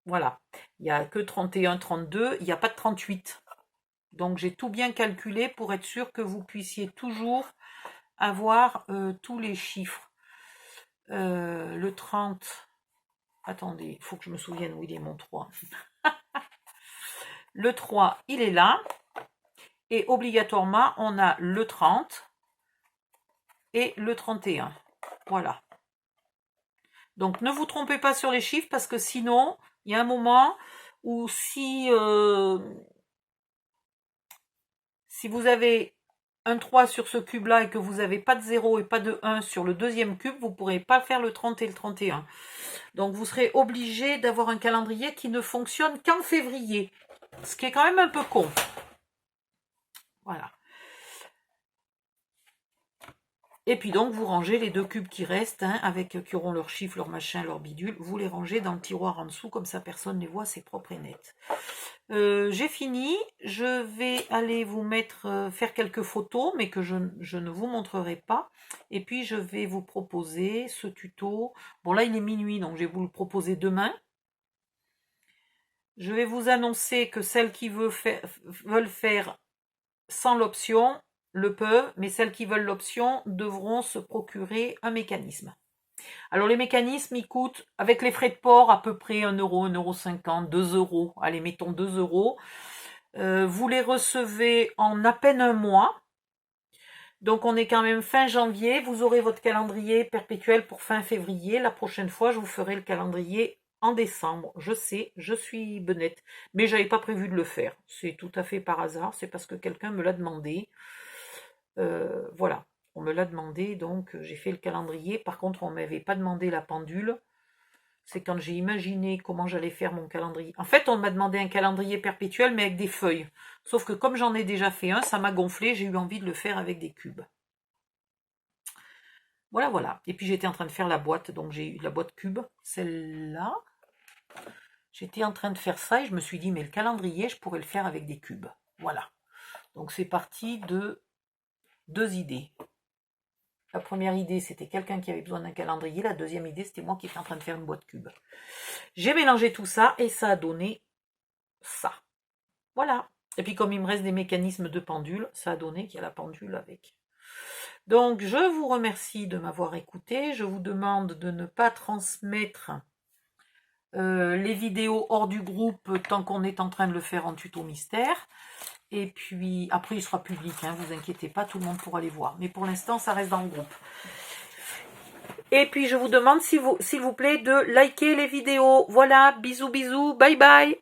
Voilà. Il n'y a que 31, 32, il n'y a pas de 38. Donc j'ai tout bien calculé pour être sûr que vous puissiez toujours avoir tous les chiffres. Le 30, attendez, il faut que je me souvienne où il est mon 3. Le 3, il est là. Et obligatoirement, on a le 30 et le 31. Voilà. Donc ne vous trompez pas sur les chiffres parce que sinon, il y a un moment où si vous avez un 3 sur ce cube-là et que vous n'avez pas de 0 et pas de 1 sur le deuxième cube, vous ne pourrez pas faire le 30 et le 31. Donc vous serez obligé d'avoir un calendrier qui ne fonctionne qu'en février. Ce qui est quand même un peu con. Voilà. Et puis donc, vous rangez les 2 cubes qui restent, hein, qui auront leurs chiffres, leurs machins, leurs bidules. Vous les rangez dans le tiroir en dessous, comme ça personne ne les voit, c'est propre et net. J'ai fini. Je vais aller vous faire quelques photos, mais que je ne vous montrerai pas. Et puis, je vais vous proposer ce tuto. Bon, là, il est minuit, donc je vais vous le proposer demain. Je vais vous annoncer que celles qui veulent faire sans l'option le peuvent, mais celles qui veulent l'option devront se procurer un mécanisme. Alors les mécanismes, ils coûtent, avec les frais de port, à peu près 1 euro, 1,50 €, 2 euros. Allez, mettons 2 euros. Vous les recevez en à peine un mois. Donc on est quand même fin janvier. Vous aurez votre calendrier perpétuel pour fin février. La prochaine fois, je vous ferai le calendrier en décembre. Je sais, je suis benette. Mais je n'avais pas prévu de le faire. C'est tout à fait par hasard. C'est parce que quelqu'un me l'a demandé. Voilà, on me l'a demandé, donc j'ai fait le calendrier. Par contre, on ne m'avait pas demandé la pendule. C'est quand j'ai imaginé comment j'allais faire mon calendrier. En fait, on m'a demandé un calendrier perpétuel, mais avec des feuilles. Sauf que comme j'en ai déjà fait un, ça m'a gonflé, j'ai eu envie de le faire avec des cubes. Voilà, voilà. Et puis j'étais en train de faire la boîte, donc j'ai eu la boîte cube, celle-là. J'étais en train de faire ça et je me suis dit, mais le calendrier, je pourrais le faire avec des cubes. Voilà. Donc c'est parti de 2 idées. La première idée, c'était quelqu'un qui avait besoin d'un calendrier. La deuxième idée, c'était moi qui étais en train de faire une boîte cube. J'ai mélangé tout ça et ça a donné ça. Voilà. Et puis comme il me reste des mécanismes de pendule, ça a donné qu'il y a la pendule avec. Donc je vous remercie de m'avoir écouté. Je vous demande de ne pas transmettre les vidéos hors du groupe tant qu'on est en train de le faire en tuto mystère. Et puis après il sera public, hein, vous inquiétez pas, tout le monde pourra les voir. Mais pour l'instant ça reste dans le groupe. Et puis je vous demande s'il vous plaît de liker les vidéos. Voilà, bisous bisous, bye bye.